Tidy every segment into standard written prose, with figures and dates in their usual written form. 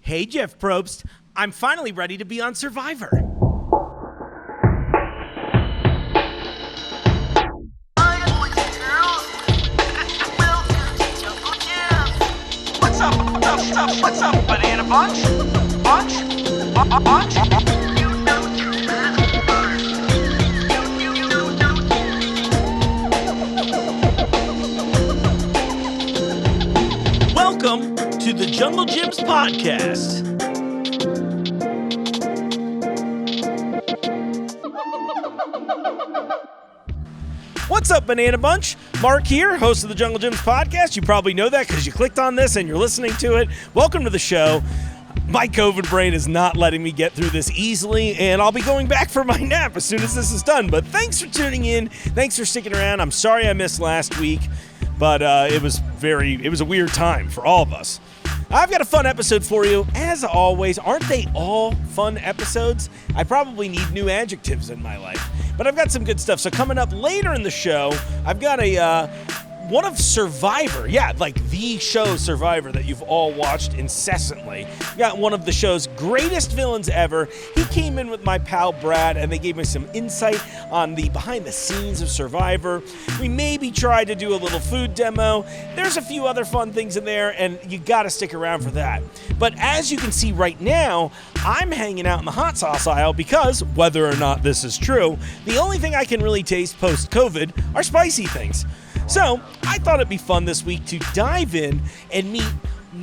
Hey, Jeff Probst. I'm finally ready to be on Survivor. What's up, banana bunch? Bunch? Welcome to the Jungle Gyms podcast. What's up, Banana Bunch? Mark here, host of the Jungle Gyms podcast. You probably know that because you clicked on this and you're listening to it. Welcome to the show. My COVID brain is not letting me get through this easily, and I'll be going back for my nap as soon as this is done. But thanks for tuning in. Thanks for sticking around. I'm sorry I missed last week, but it was a weird time for all of us. I've got a fun episode for you. As always, aren't they all fun episodes? I probably need new adjectives in my life, but I've got some good stuff. So coming up later in the show, I've got one of Survivor. Yeah, like the show Survivor that you've all watched incessantly. Got one of the show's greatest villains ever. He came in with my pal Brad, and they gave me some insight on the behind the scenes of Survivor. We maybe tried to do a little food demo. There's a few other fun things in there, and you gotta stick around for that. But as you can see right now, I'm hanging out in the hot sauce aisle because, whether or not this is true, the only thing I can really taste post-COVID are spicy things. So, I thought it'd be fun this week to dive in and meet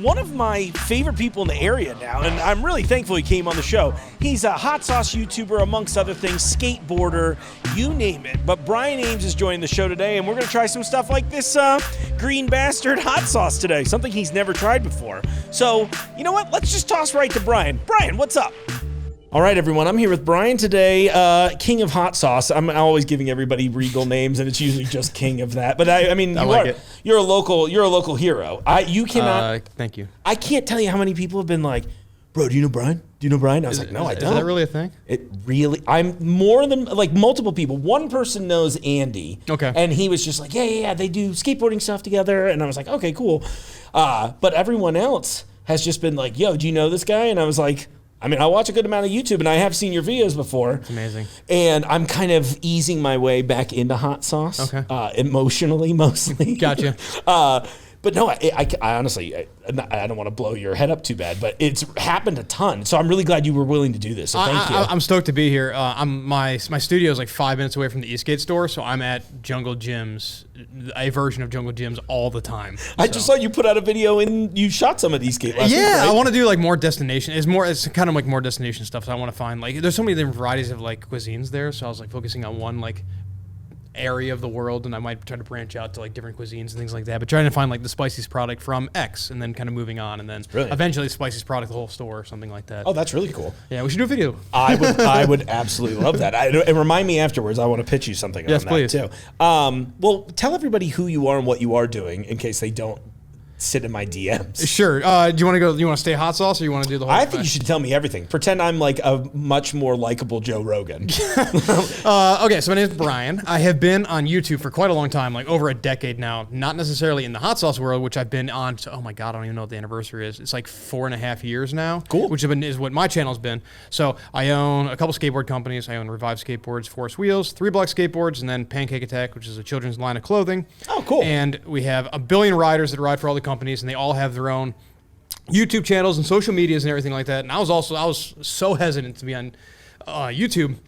one of my favorite people in the area now, and I'm really thankful he came on the show. He's a hot sauce YouTuber, amongst other things, skateboarder, you name it. But Brian Ambs is joining the show today, and we're going to try some stuff like this green bastard hot sauce today, something he's never tried before. So, you know what? Let's just toss right to Brian. Brian, what's up? All right, everyone, I'm here with Brian today, King of Hot Sauce. I'm always giving everybody regal names, and it's usually just King of that. But I mean, you're a local hero. You cannot. Thank you. I can't tell you how many people have been like, bro, do you know Brian? Do you know Brian? I was like, no, I don't. Is that really a thing? I'm more than, like, multiple people. One person knows Andy. Okay. And he was just like, yeah, they do skateboarding stuff together. And I was like, okay, cool. But everyone else has just been like, yo, do you know this guy? And I was like, I mean, I watch a good amount of YouTube, and I have seen your videos before. It's amazing. And I'm kind of easing my way back into hot sauce. Okay. Emotionally, mostly. Gotcha. But no, I honestly, I don't want to blow your head up too bad, but it's happened a ton. So I'm really glad you were willing to do this. So thank you. I'm stoked to be here. My studio is like 5 minutes away from the Eastgate store, so I'm at Jungle Gyms, a version of Jungle Gyms all the time. I just saw you put out a video and you shot some of Eastgate last week, right? I want to do like more destination. It's kind of like more destination stuff. So I want to find like there's so many different varieties of like cuisines there. So I was like focusing on one like area of the world, and I might try to branch out to like different cuisines and things like that, but trying to find like the spiciest product from X and then kind of moving on, and then eventually the spiciest product the whole store or something like that. Oh, that's really cool. Yeah, we should do a video. I would absolutely love that. And remind me afterwards. I want to pitch you something on that too. Well, tell everybody who you are and what you are doing in case they don't sit in my DMs. Sure. Do you want to go? You want to stay hot sauce, or you want to do the whole? I think you should tell me everything. Pretend I'm like a much more likable Joe Rogan. Okay, so my name is Brian. I have been on YouTube for quite a long time, like over a decade now. Not necessarily in the hot sauce world, which I've been on. Oh my God, I don't even know what the anniversary is. It's like 4.5 years now. Cool. Which is what my channel's been. So I own a couple skateboard companies. I own Revive Skateboards, Force Wheels, 3 Block Skateboards, and then Pancake Attack, which is a children's line of clothing. Oh, cool. And we have a billion riders that ride for all the companies, and they all have their own YouTube channels and social medias and everything like that. And I was so hesitant to be on YouTube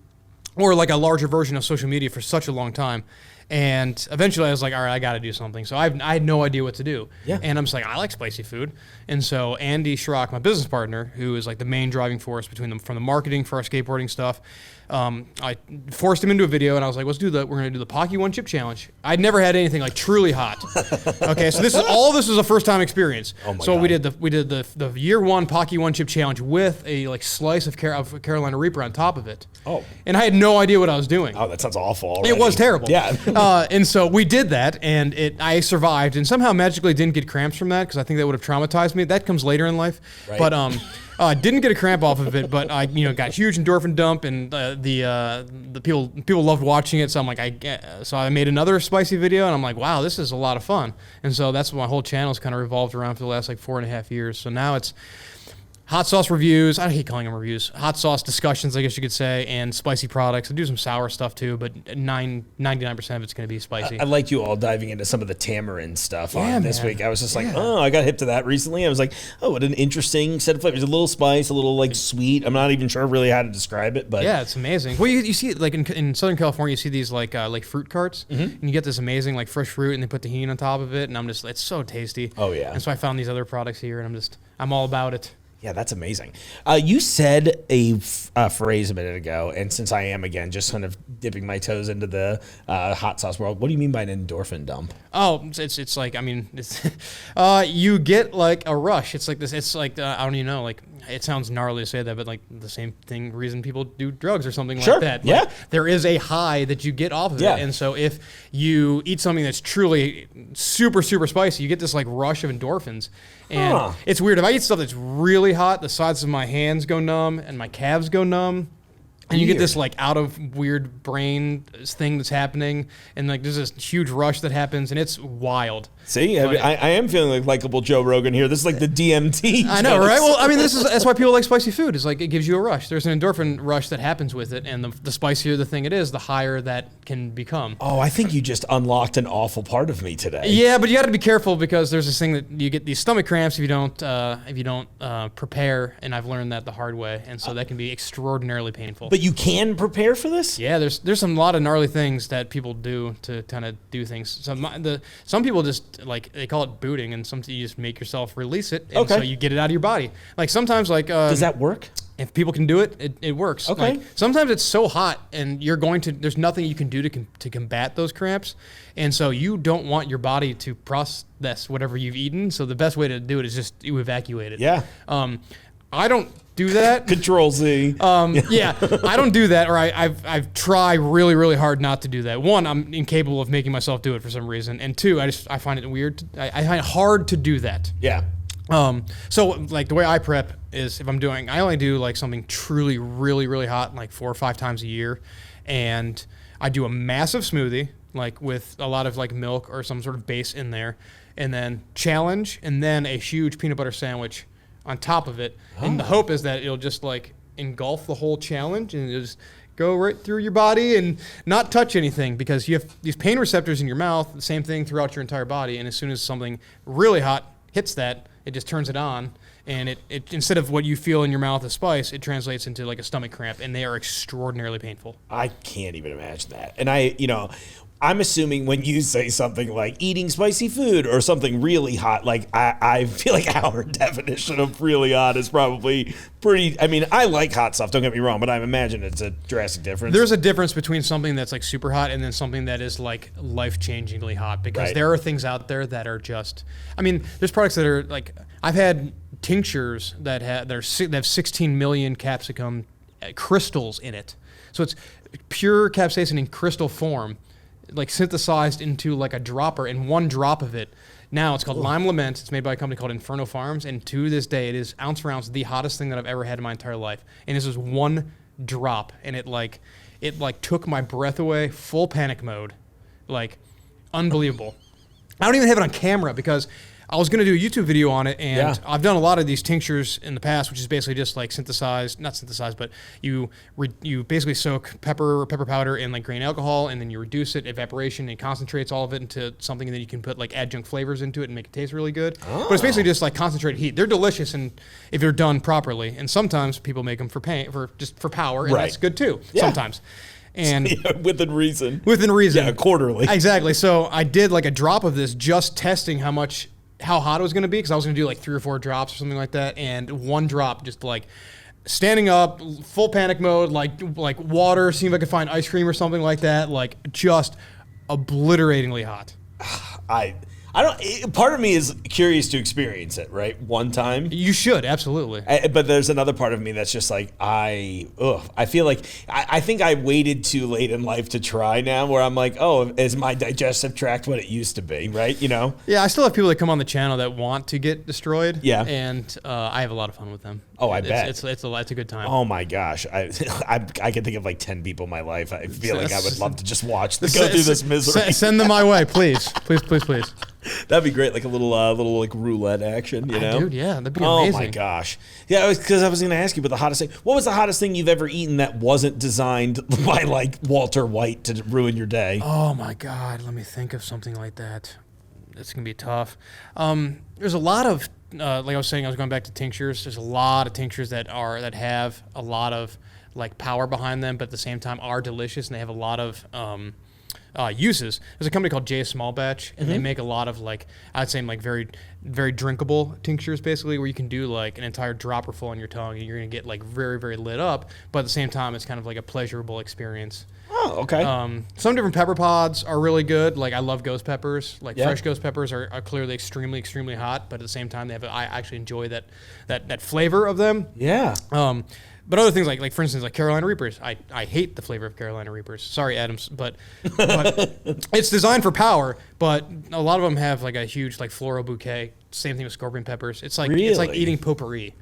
or like a larger version of social media for such a long time. And eventually I was like, all right, I got to do something. So I had no idea what to do. Yeah. And I'm just like, I like spicy food. And so Andy Schrock, my business partner, who is like the main driving force between them from the marketing for our skateboarding stuff, I forced him into a video, and I was like, we're going to do the Pocky One Chip Challenge. I'd never had anything like truly hot. Okay, so this was a first time experience. Oh my so God. we did the year one Pocky One Chip Challenge with a like slice of Carolina Reaper on top of it. Oh. And I had no idea what I was doing. Oh, that sounds awful already. It was terrible. Yeah. And so we did that, and I survived, and somehow magically didn't get cramps from that, because I think that would have traumatized me. That comes later in life. Right. But didn't get a cramp off of it, but I got huge endorphin dump, and the people loved watching it. So I'm like, I made another spicy video, and I'm like, wow, this is a lot of fun. And so that's what my whole channel's kind of revolved around for the last like 4.5 years. So now hot sauce reviews. I hate calling them reviews. Hot sauce discussions, I guess you could say, and spicy products. I do some sour stuff too, but 99% of it's going to be spicy. I like you all diving into some of the tamarind stuff on this man. week. I was just like, oh, I got hip to that recently. I was like, oh, what an interesting set of flavors. A little spice, a little like sweet. I'm not even sure really how to describe it, but yeah, it's amazing. Well, you see, like in Southern California, you see these like fruit carts, and you get this amazing like fresh fruit, and they put tahini on top of it, and I'm just, it's so tasty. Oh yeah. And so I found these other products here, and I'm all about it. Yeah, that's amazing. You said a phrase a minute ago, and since I am, again, just kind of dipping my toes into the hot sauce world, what do you mean by an endorphin dump? Oh, it's like, I mean, it's, you get like a rush. It's like this, it's like, I don't even know, like, it sounds gnarly to say that, but like the same reason people do drugs or something like that. Yeah. Like, there is a high that you get off of it. And so if you eat something that's truly super, super spicy, you get this like rush of endorphins. And it's weird. If I eat stuff that's really hot, the sides of my hands go numb and my calves go numb. And you get this like out of weird brain thing that's happening, and like there's this huge rush that happens, and it's wild. See, I am feeling like likable Joe Rogan here. This is like the DMT. I know, right? Well, I mean, that's why people like spicy food. Is like it gives you a rush. There's an endorphin rush that happens with it, and the spicier the thing it is, the higher that can become. Oh, I think you just unlocked an awful part of me today. Yeah, but you got to be careful because there's this thing that you get these stomach cramps if you don't prepare, and I've learned that the hard way, and so that can be extraordinarily painful. But you can prepare for this? Yeah, there's some lot of gnarly things that people do to kind of do things. Some people just like they call it booting, and sometimes you just make yourself release it, and so you get it out of your body. Like sometimes, like does that work? If people can do it, it works. Okay. Like, sometimes it's so hot, and there's nothing you can do to combat those cramps, and so you don't want your body to process whatever you've eaten. So the best way to do it is just you evacuate it. Yeah. I don't do that. Control Z. Yeah, I don't do that, or I've tried really, really hard not to do that. One, I'm incapable of making myself do it for some reason, and two, I find it weird. I find it hard to do that. Yeah. So like the way I prep is I only do like something truly, really, really hot, like 4 or 5 times a year, and I do a massive smoothie, like with a lot of like milk or some sort of base in there, and then challenge, and then a huge peanut butter sandwich on top of it. And the hope is that it'll just like engulf the whole challenge and it'll just go right through your body and not touch anything, because you have these pain receptors in your mouth, the same thing throughout your entire body. And as soon as something really hot hits that, it just turns it on. And it instead of what you feel in your mouth as spice, it translates into like a stomach cramp, and they are extraordinarily painful. I can't even imagine that. And I'm assuming when you say something like eating spicy food or something really hot, like I feel like our definition of really hot is probably pretty. I mean, I like hot stuff, don't get me wrong, but I imagine it's a drastic difference. There's a difference between something that's like super hot and then something that is like life-changingly hot, because there are things out there that are just, I mean, there's products that are like, I've had tinctures that have 16 million capsicum crystals in it. So it's pure capsaicin in crystal form, like synthesized into like a dropper, and one drop of it. Now it's called Lime Lament. It's made by a company called Inferno Farms, and to this day it is ounce for ounce the hottest thing that I've ever had in my entire life. And this is one drop, and it took my breath away, full panic mode, like unbelievable. I don't even have it on camera because I was going to do a YouTube video on it, and I've done a lot of these tinctures in the past, which is basically just like not synthesized, but you basically soak pepper powder in like grain alcohol, and then you reduce it, evaporation, and concentrates all of it into something, and then you can put like adjunct flavors into it and make it taste really good. But it's basically just like concentrated heat. They're delicious, and if they're done properly, and sometimes people make them for power, and that's good too. Sometimes. And within reason. Yeah, quarterly. Exactly. So I did like a drop of this, just testing how hot it was going to be, because I was going to do like 3 or 4 drops or something like that, and one drop, just like standing up, full panic mode, like water, seeing if I could find ice cream or something like that, like just obliteratingly hot. I don't. Part of me is curious to experience it, right? One time. You should, absolutely. But there's another part of me that's just like, I feel like I think I waited too late in life to try now, where I'm like, oh, is my digestive tract what it used to be, right? You know? Yeah, I still have people that come on the channel that want to get destroyed. Yeah. And I have a lot of fun with them. Oh, I bet. It's a good time. Oh my gosh. I can think of like 10 people in my life. I feel like I would love to just watch go through this misery. Send them my way, please. Please, please, please. That'd be great, like a little like roulette action, you know? Dude, yeah, that'd be amazing. Oh my gosh. Yeah, because I was going to ask you about the hottest thing. What was the hottest thing you've ever eaten that wasn't designed by like Walter White to ruin your day? Oh my God, let me think of something like that. It's gonna be tough. There's a lot of like I was saying, I was going back to tinctures. There's a lot of tinctures that have a lot of like power behind them, but at the same time are delicious, and they have a lot of uses. There's a company called J Small Batch, and they make a lot of like, I'd say like very, very drinkable tinctures, basically, where you can do like an entire dropper full on your tongue, and you're gonna get like very, very lit up, but at the same time, it's kind of like a pleasurable experience. Oh, okay. Some different pepper pods are really good. Like I love ghost peppers. Like fresh ghost peppers are clearly extremely, extremely hot, but at the same time, I actually enjoy that flavor of them. Yeah. But other things like for instance, like Carolina Reapers, I hate the flavor of Carolina Reapers. Sorry, Adams, but it's designed for power. But a lot of them have like a huge like floral bouquet. Same thing with scorpion peppers. It's like eating potpourri.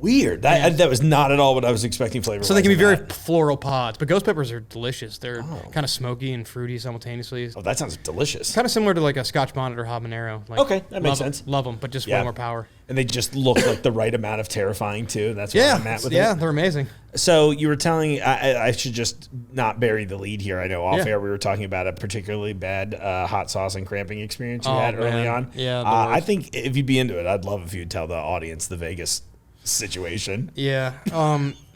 Weird. That was not at all what I was expecting flavor. So they can be very floral pods, but ghost peppers are delicious. They're kind of smoky and fruity simultaneously. Oh, that sounds delicious. Kind of similar to like a Scotch bonnet or habanero. Like, okay, that makes sense. Love them, but just way more power. And they just look like the right amount of terrifying too. That's where I'm at with it. Yeah, they're amazing. So you were telling, I should just not bury the lead here. I know off air we were talking about a particularly bad hot sauce and cramping experience you had early on. Yeah, I think if you'd be into it, I'd love if you'd tell the audience the Vegas situation. Yeah.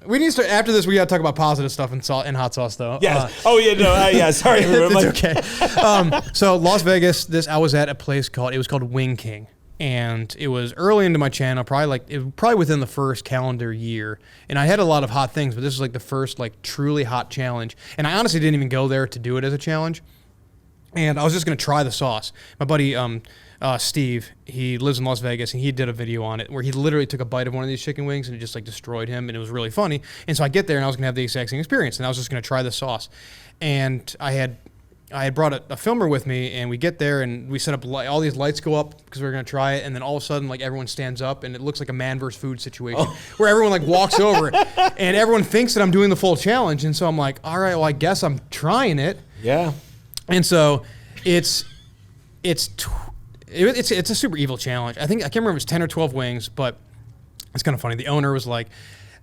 We need to start, after this, we got to talk about positive stuff in hot sauce, though. Yes. Sorry. It's okay. So Las Vegas, I was at a place called Wing King. And it was early into my channel, probably within the first calendar year. And I had a lot of hot things, but this was like the first like truly hot challenge. And I honestly didn't even go there to do it as a challenge. And I was just going to try the sauce. My buddy Steve, he lives in Las Vegas, and he did a video on it where he literally took a bite of one of these chicken wings and it just like destroyed him, and it was really funny. And so I get there and I was going to have the exact same experience, and I was just going to try the sauce. And I had brought a filmer with me, and we get there and we set up all these lights go up because we were going to try it, and then all of a sudden like everyone stands up and it looks like a man versus food situation where everyone like walks over and everyone thinks that I'm doing the full challenge, and so I'm like, all right, well I guess I'm trying it. Yeah. And so it's a super evil challenge. I can't remember if it was 10 or 12 wings, but it's kind of funny. The owner was like,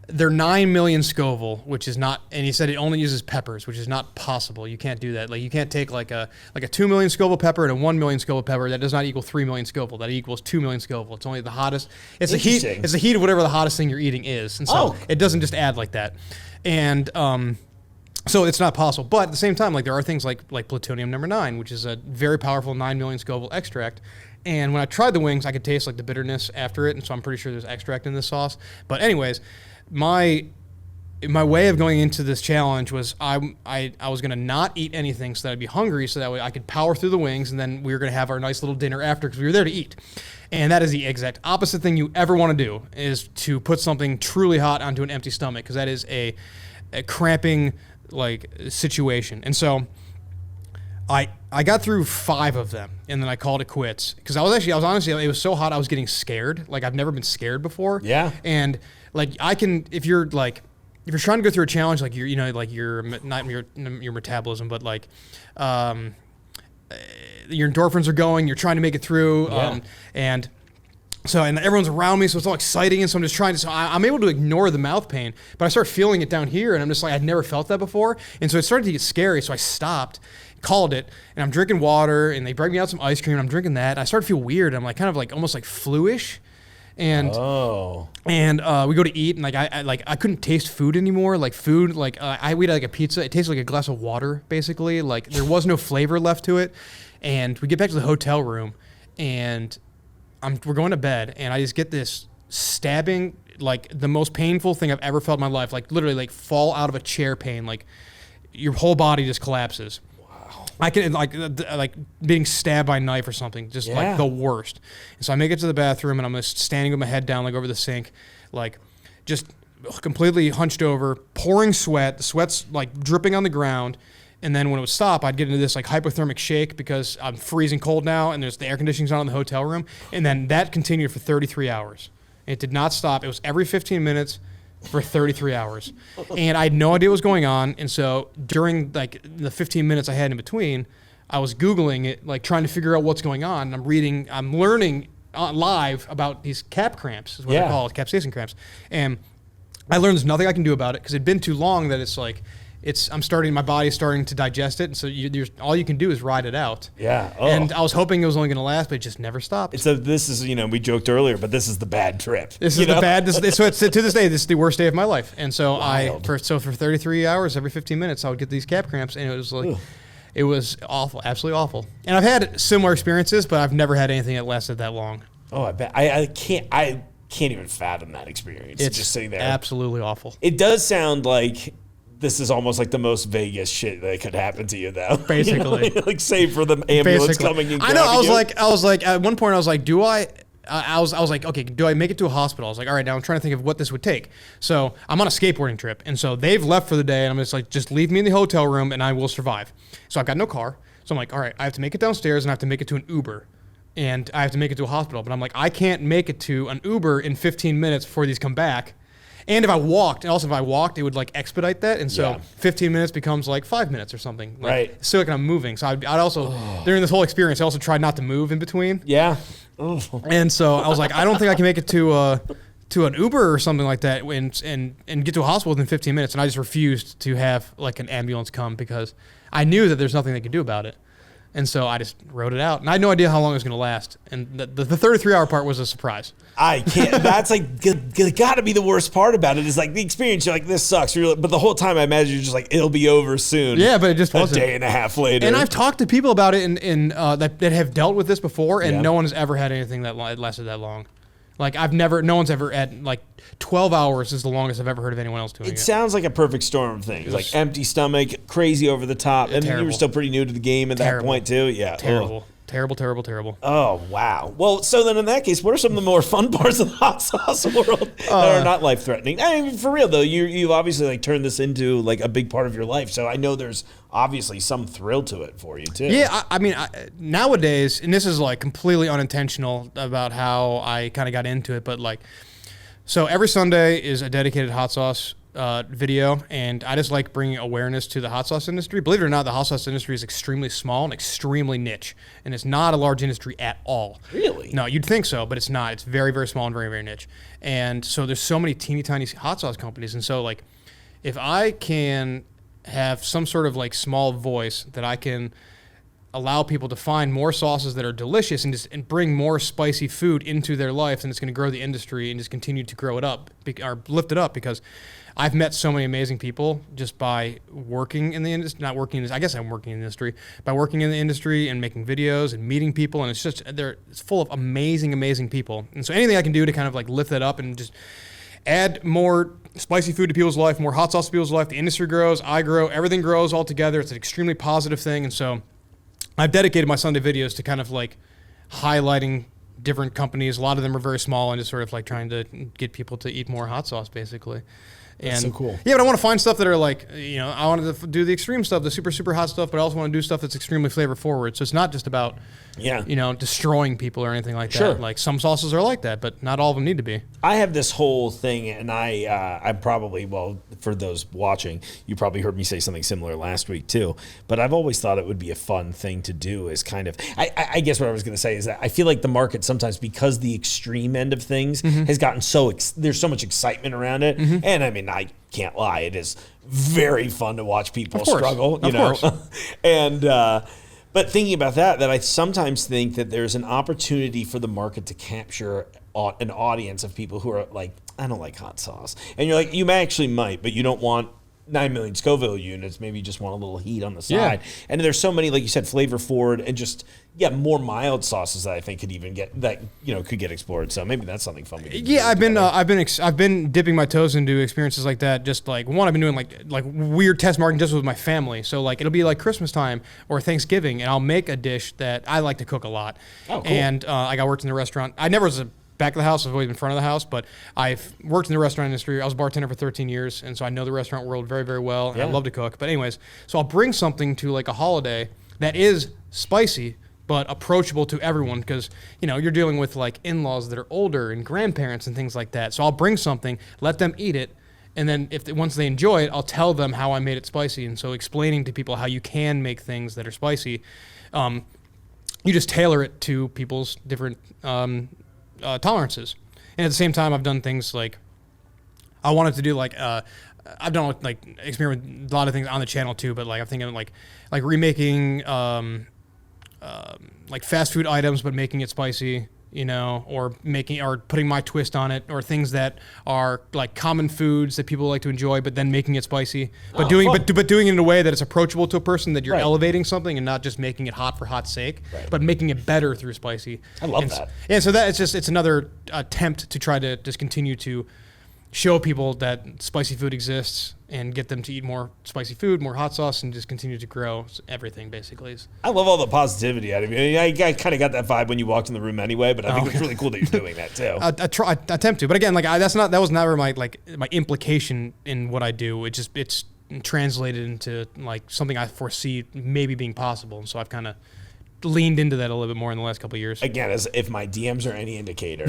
they're 9 million Scoville, which is not, and he said it only uses peppers, which is not possible. You can't do that. Like you can't take like a 2 million Scoville pepper and a 1 million Scoville pepper. That does not equal 3 million Scoville. That equals 2 million Scoville. It's only the hottest. It's the heat. It's the heat of whatever the hottest thing you're eating is, and so it doesn't just add like that. And so it's not possible. But at the same time, like there are things like plutonium number 9, which is a very powerful 9 million Scoville extract. And when I tried the wings, I could taste like the bitterness after it, and so I'm pretty sure there's extract in this sauce. But anyways, my way of going into this challenge was I was gonna not eat anything so that I'd be hungry, so that way I could power through the wings, and then we were gonna have our nice little dinner after because we were there to eat. And that is the exact opposite thing you ever want to do, is to put something truly hot onto an empty stomach, because that is a cramping like situation. And so I got through 5 of them, and then I called it quits because I was honestly, it was so hot I was getting scared. Like I've never been scared before. Yeah. And like if you're trying to go through a challenge, like your metabolism, but like your endorphins are going, you're trying to make it through, and everyone's around me, so it's all exciting, and so I'm just trying to, so I'm able to ignore the mouth pain, but I start feeling it down here, and I'm just like, I'd never felt that before, and so it started to get scary, so I stopped, called it, and I'm drinking water, and they bring me out some ice cream, and I'm drinking that, and I started to feel weird, I'm like kind of like almost like flu-ish, and we go to eat, and like I couldn't taste food anymore, like food, like we had like a pizza, it tasted like a glass of water, basically, like there was no flavor left to it, and we get back to the hotel room, and we're going to bed, and I just get this stabbing, like the most painful thing I've ever felt in my life, like literally like fall out of a chair pain, like your whole body just collapses. Wow. I can like being stabbed by a knife or something, just like the worst. And so I make it to the bathroom, and I'm just standing with my head down like over the sink, like just completely hunched over, pouring sweat, the sweat's like dripping on the ground. And then when it would stop, I'd get into this like hypothermic shake because I'm freezing cold now, and there's the air conditioning's on in the hotel room. And then that continued for 33 hours. It did not stop. It was every 15 minutes for 33 hours. And I had no idea what was going on. And so during like the 15 minutes I had in between, I was Googling it, like trying to figure out what's going on. And I'm learning live about these cap cramps, is what they're called, capsaicin cramps. And I learned there's nothing I can do about it because it'd been too long that it's like, my body's starting to digest it, and so all you can do is ride it out. Yeah. Oh. And I was hoping it was only going to last, but it just never stopped. This is, we joked earlier, but this is the bad trip. This is the bad. So it's to this day, this is the worst day of my life. And so for 33 hours, every 15 minutes, I would get these cap cramps, and it was like, it was awful, absolutely awful. And I've had similar experiences, but I've never had anything that lasted that long. Oh, I bet. I can't even fathom that experience. It's just sitting there. Absolutely awful. It does sound like this is almost like the most Vegas shit that could happen to you, though. Basically, like save for the ambulance coming and I know. I was you. like, at one point, I was like, do I? I was like, okay, do I make it to a hospital? I was like, all right, now I'm trying to think of what this would take. So I'm on a skateboarding trip, and so they've left for the day, and I'm just like, just leave me in the hotel room, and I will survive. So I've got no car, so I'm like, all right, I have to make it downstairs, and I have to make it to an Uber, and I have to make it to a hospital. But I'm like, I can't make it to an Uber in 15 minutes before these come back. And if I walked, it would like expedite that. And so 15 minutes becomes like 5 minutes or something. Like, right. So like I'm moving. So I'd also, during this whole experience, I also tried not to move in between. Yeah. And so I was like, I don't think I can make it to an Uber or something like that and get to a hospital within 15 minutes. And I just refused to have like an ambulance come because I knew that there's nothing they could do about it. And so I just wrote it out. And I had no idea how long it was going to last. And the 33-hour part was a surprise. I can't. That's like got to be the worst part about it is like the experience. You're like, this sucks. But the whole time I imagine you're just like, it'll be over soon. Yeah, but it just wasn't. A day and a half later. And I've talked to people about it that have dealt with this before, and no one has ever had anything that lasted that long. Like no one's ever had like 12 hours is the longest I've ever heard of anyone else doing it. It sounds like a perfect storm of things. Like empty stomach, crazy over the top. And you were still pretty new to the game at that point too. Yeah. Terrible. Terrible. Oh, wow. Well, so then in that case, what are some of the more fun parts of the hot sauce world that are not life-threatening? I mean, for real, though, you've obviously like turned this into like a big part of your life. So I know there's obviously some thrill to it for you, too. Yeah, I mean, nowadays, and this is like completely unintentional about how I kind of got into it, but like, so every Sunday is a dedicated hot sauce video, and I just like bringing awareness to the hot sauce industry. Believe it or not, the hot sauce industry is extremely small and extremely niche, and it's not a large industry at all. Really? No, you'd think so, but it's not. It's very, very small and very, very niche. And so there's so many teeny tiny hot sauce companies, and so like if I can have some sort of like small voice that I can allow people to find more sauces that are delicious and bring more spicy food into their life, and it's going to grow the industry and just continue to grow it up or lift it up, because I've met so many amazing people just by working in the industry, I guess I'm working in the industry, by working in the industry and making videos and meeting people, and it's full of amazing, amazing people. And so anything I can do to kind of like lift that up and just add more spicy food to people's life, more hot sauce to people's life, the industry grows, I grow, everything grows all together. It's an extremely positive thing. And so I've dedicated my Sunday videos to kind of like highlighting different companies. A lot of them are very small and just sort of like trying to get people to eat more hot sauce, basically. That's so cool. Yeah, but I want to find stuff that are like, I wanted to do the extreme stuff, the super, super hot stuff, but I also want to do stuff that's extremely flavor forward. So it's not just about, destroying people or anything like that. Sure. Like some sauces are like that, but not all of them need to be. I have this whole thing, and I'm probably, for those watching, you probably heard me say something similar last week too, but I've always thought it would be a fun thing to do is kind of, I guess what I was going to say is that I feel like the market sometimes, because the extreme end of things has gotten there's so much excitement around it, and I mean, I can't lie, it is very fun to watch people struggle, you know, and but thinking about that I sometimes think that there's an opportunity for the market to capture an audience of people who are like, I don't like hot sauce, and you're like, you actually might, but you don't want 9 million Scoville units. Maybe you just want a little heat on the side. Yeah. And there's so many, like you said, flavor forward and just more mild sauces that I think could even could get explored. So maybe that's something fun we can do. Yeah, I've been dipping my toes into experiences like that. Just like I've been doing like weird test marketing just with my family. So like it'll be like Christmas time or Thanksgiving, and I'll make a dish that I like to cook a lot. Oh, cool. And like I worked in the restaurant. I never was a back of the house. I've always been front of the house, but I've worked in the restaurant industry. I was a bartender for 13 years, and so I know the restaurant world very, very well, and I love to cook. But anyways, so I'll bring something to like a holiday that is spicy but approachable to everyone, because you're dealing with like in-laws that are older and grandparents and things like that. So I'll bring something, let them eat it, And then once they enjoy it, I'll tell them how I made it spicy. And so explaining to people how you can make things that are spicy, you just tailor it to people's different tolerances. And at the same time, I've done things like I wanted to do I've done experiment with a lot of things on the channel too. But I'm thinking like remaking fast food items, but making it spicy. Or putting my twist on it, or things that are like common foods that people like to enjoy, but then making it spicy, but doing it in a way that it's approachable to a person, that you're elevating something and not just making it hot for hot's sake, but making it better through spicy. I love that. Yeah, so it's another attempt to try to just continue to show people that spicy food exists and get them to eat more spicy food, more hot sauce, and just continue to grow everything, basically. I love all the positivity out of you. I kind of got that vibe when you walked in the room anyway, but I think it's really cool that you're doing that too. I attempt to, but again, that was never my implication in what I do. It's translated into something I foresee maybe being possible, and so I've kind of leaned into that a little bit more in the last couple of years. Again, as if my DMs are any indicator,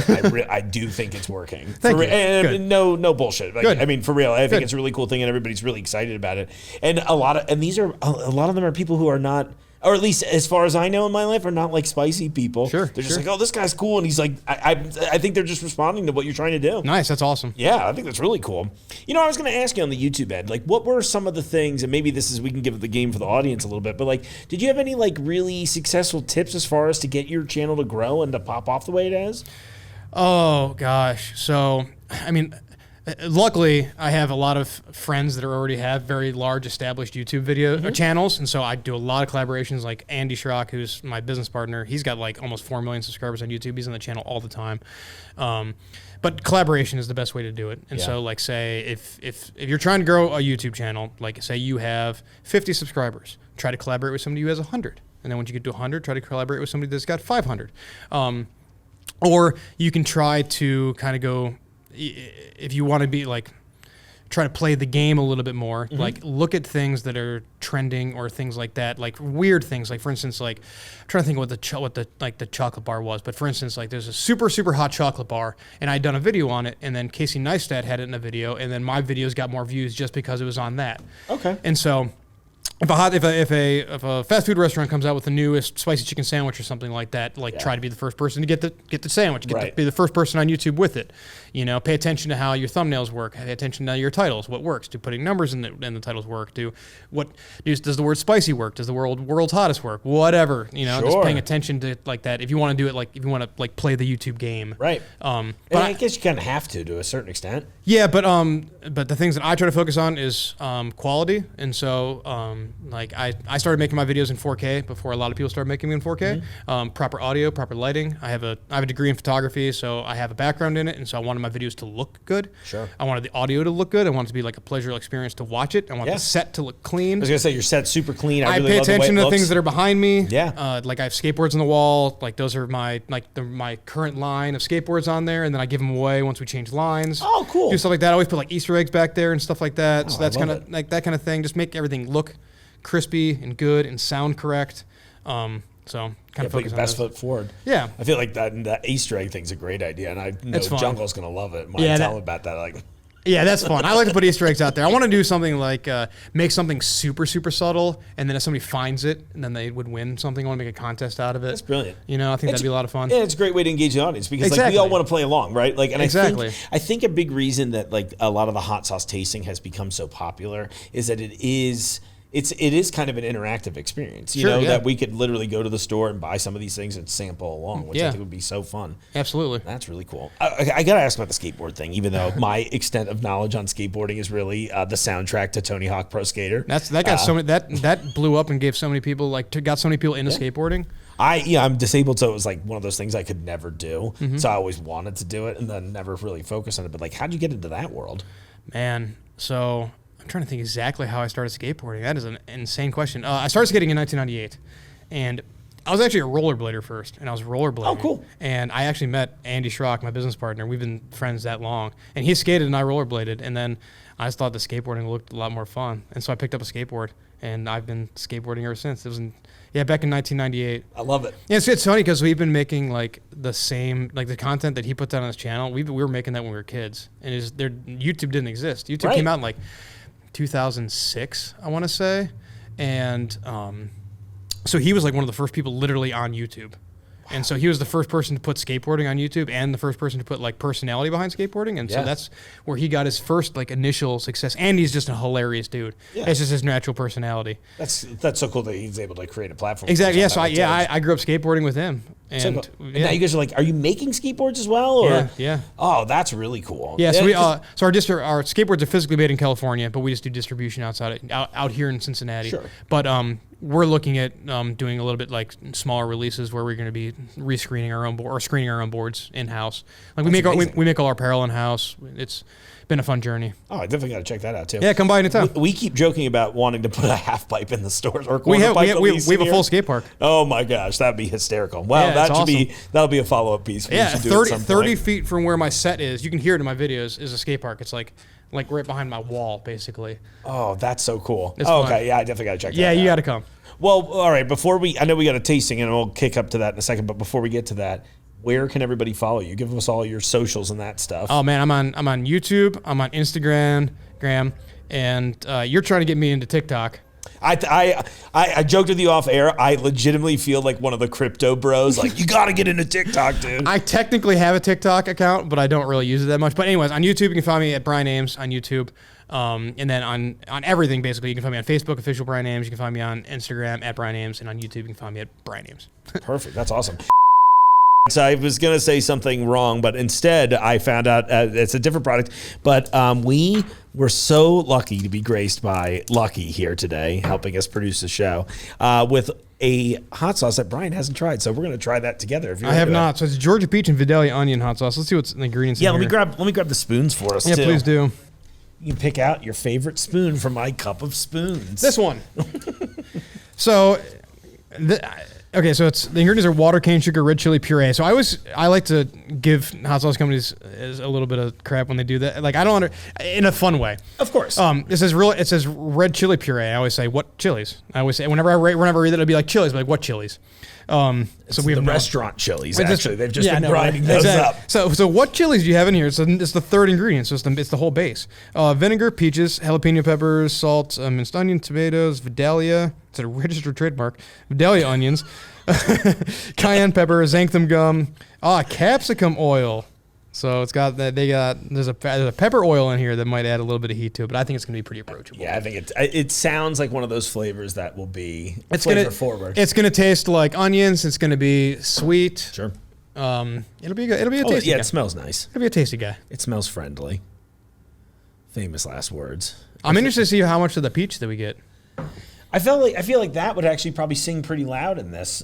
I do think it's working. Thank you. And no bullshit. Good. I mean, for real, I think it's a really cool thing, and everybody's really excited about it. And a lot of them are people who are not, or at least as far as I know in my life, are not like spicy people. Sure. They're just like, oh, this guy's cool, and he's like, I think they're just responding to what you're trying to do. Nice, that's awesome. Yeah, I think that's really cool. I was going to ask you on the YouTube end, what were some of the things, and maybe we can give the game for the audience a little bit, but did you have any really successful tips as far as to get your channel to grow and to pop off the way it has? Oh gosh, so I mean, luckily I have a lot of friends that already have very large established YouTube video channels, and so I do a lot of collaborations. Like Andy Schrock, who's my business partner, he's got almost 4 million subscribers on YouTube. He's on the channel all the time. But collaboration is the best way to do it. And so say if you're trying to grow a YouTube channel, say you have 50 subscribers, try to collaborate with somebody who has 100. And then once you get to 100, try to collaborate with somebody that's got 500. Or you can try to kind of go, if you want to be try to play the game a little bit more, look at things that are trending or things like that, weird things. For instance, I'm trying to think of what the chocolate bar was, but for instance, there's a super, super hot chocolate bar, and I'd done a video on it, and then Casey Neistat had it in a video, and then my videos got more views just because it was on that. Okay. And so if a fast food restaurant comes out with the newest spicy chicken sandwich or something like that, try to be the first person to get the sandwich, be the first person on YouTube with it. Pay attention to how your thumbnails work. Pay attention to your titles. What works? Do putting numbers in the titles work? Does the word spicy work? Does the world's hottest work? Whatever. Just paying attention to that. If you want to do it, if you want to play the YouTube game, right? But I guess you kind of have to a certain extent. Yeah, but the things that I try to focus on is quality, and so I started making my videos in 4K before a lot of people started making them in 4K. Proper audio, proper lighting. I have a degree in photography, so I have a background in it, and so I wanted my videos to look good. Sure. I wanted the audio to look good. I wanted it to be a pleasurable experience to watch it. I want the set to look clean. I was gonna say your set's super clean. I really pay love the way attention it to looks. things that are behind me. Yeah. I have skateboards on the wall. Those are my my current line of skateboards on there, and then I give them away once we change lines. Oh, cool. Do stuff like that. I always put Easter eggs back there and stuff like that. So that's kind of that kind of thing. Just make everything look crispy and good and sound correct. So kind of put focus your on best foot forward. Yeah. I feel like that Easter egg thing's a great idea, and I know Jungle's gonna love it. Tell him about that. Yeah, that's fun. I like to put Easter eggs out there. I want to do something make something super, super subtle, and then if somebody finds it, and then they would win something. I want to make a contest out of it. That's brilliant. I think that'd be a lot of fun. Yeah, it's a great way to engage the audience because we all want to play along, right? And I think a big reason that a lot of the hot sauce tasting has become so popular is that it is kind of an interactive experience, that we could literally go to the store and buy some of these things and sample along, which I think would be so fun. Absolutely. That's really cool. I got to ask about the skateboard thing, even though my extent of knowledge on skateboarding is really the soundtrack to Tony Hawk Pro Skater. That got so many, that blew up and gave so many people, got so many people into skateboarding. I'm disabled, so it was one of those things I could never do. So I always wanted to do it and then never really focus on it. But how'd you get into that world? Man, so I'm trying to think exactly how I started skateboarding. That is an insane question. I started skating in 1998, and I was actually a rollerblader first, and I was rollerblading. Oh, cool. And I actually met Andy Schrock, my business partner. We've been friends that long. And he skated and I rollerbladed, and then I just thought the skateboarding looked a lot more fun. And so I picked up a skateboard, and I've been skateboarding ever since. It was back in 1998. I love it. Yeah, it's funny because we've been making like the same, like the content that he puts out on his channel. We were making that when we were kids, and YouTube didn't exist. YouTube came out in like 2006, I want to say, and so he was like one of the first people literally on YouTube. And so he was the first person to put skateboarding on YouTube and the first person to put like personality behind skateboarding. And so that's where he got his first like initial success. And he's just a hilarious dude. Yeah. It's just his natural personality. That's so cool that he's able to create a platform. Exactly. Yeah. So I grew up skateboarding with him. And, so cool. And now you guys are like, are you making skateboards as well? Or? Yeah. Oh, that's really cool. Yeah. So our skateboards are physically made in California, but we just do distribution out here in Cincinnati. Sure. But we're looking at doing a little bit like smaller releases where we're going to be rescreening our own board or screening our own boards in house. Like we make all our apparel in house. It's been a fun journey. Oh, I definitely got to check that out too. Yeah, come by anytime. We keep joking about wanting to put a half pipe in the stores or we have a full skate park. Oh my gosh, that'd be hysterical. Wow, that'll be a follow up piece. Yeah, 30 feet from where my set is. You can hear it in my videos. Is a skate park. It's like right behind my wall, basically. Oh, that's so cool. It's fun. Okay, yeah, I definitely got to check that out. Yeah, you got to come. Well, all right, I know we got a tasting, and we'll kick up to that in a second, but before we get to that, where can everybody follow you? Give us all your socials and that stuff. Oh, man, I'm on YouTube, I'm on Instagram, and you're trying to get me into TikTok. I joked with you off air. I legitimately feel like one of the crypto bros. Like, you got to get into TikTok, dude. I technically have a TikTok account, but I don't really use it that much. But anyways, on YouTube, you can find me at Brian Ambs on YouTube. And then on everything, basically, you can find me on Facebook, official Brian Ambs. You can find me on Instagram at Brian Ambs, and on YouTube, you can find me at Brian Ambs. Perfect. That's awesome. So I was going to say something wrong, but instead I found out it's a different product. But we were so lucky to be graced by Lucky here today, helping us produce the show, with a hot sauce that Brian hasn't tried. So we're going to try that together. If you I have not. So it's Georgia peach and Vidalia onion hot sauce. Let's see what's in the ingredients. Yeah, let me grab the spoons for us. Yeah, too. Please do. You can pick out your favorite spoon from my cup of spoons. This one. So, okay, so it's the ingredients are water, cane sugar, red chili puree. So I like to give hot sauce companies a little bit of crap when they do that. Like in a fun way. Of course. It says red chili puree. I always say what chilies. I always say whenever I read that, it'll be like chilies. But like what chilies? So we have restaurant chilies. Actually, they've just been grinding those up. So what chilies do you have in here? It's the third ingredient. So it's the whole base. Vinegar, peaches, jalapeno peppers, salt, minced onion, tomatoes, Vidalia. It's a registered trademark. Vidalia onions, cayenne pepper, xanthan gum, capsicum oil. So it's got that. There's a pepper oil in here that might add a little bit of heat to it, but I think it's gonna be pretty approachable. Yeah, I think it sounds like one of those flavors that will be flavor forward. It's gonna taste like onions. It's gonna be sweet. Sure. It'll be a tasty. Yeah, guy. It smells nice. It'll be a tasty guy. It smells friendly. Famous last words. I'm interested to see how much of the peach that we get. I feel like that would actually probably sing pretty loud in this,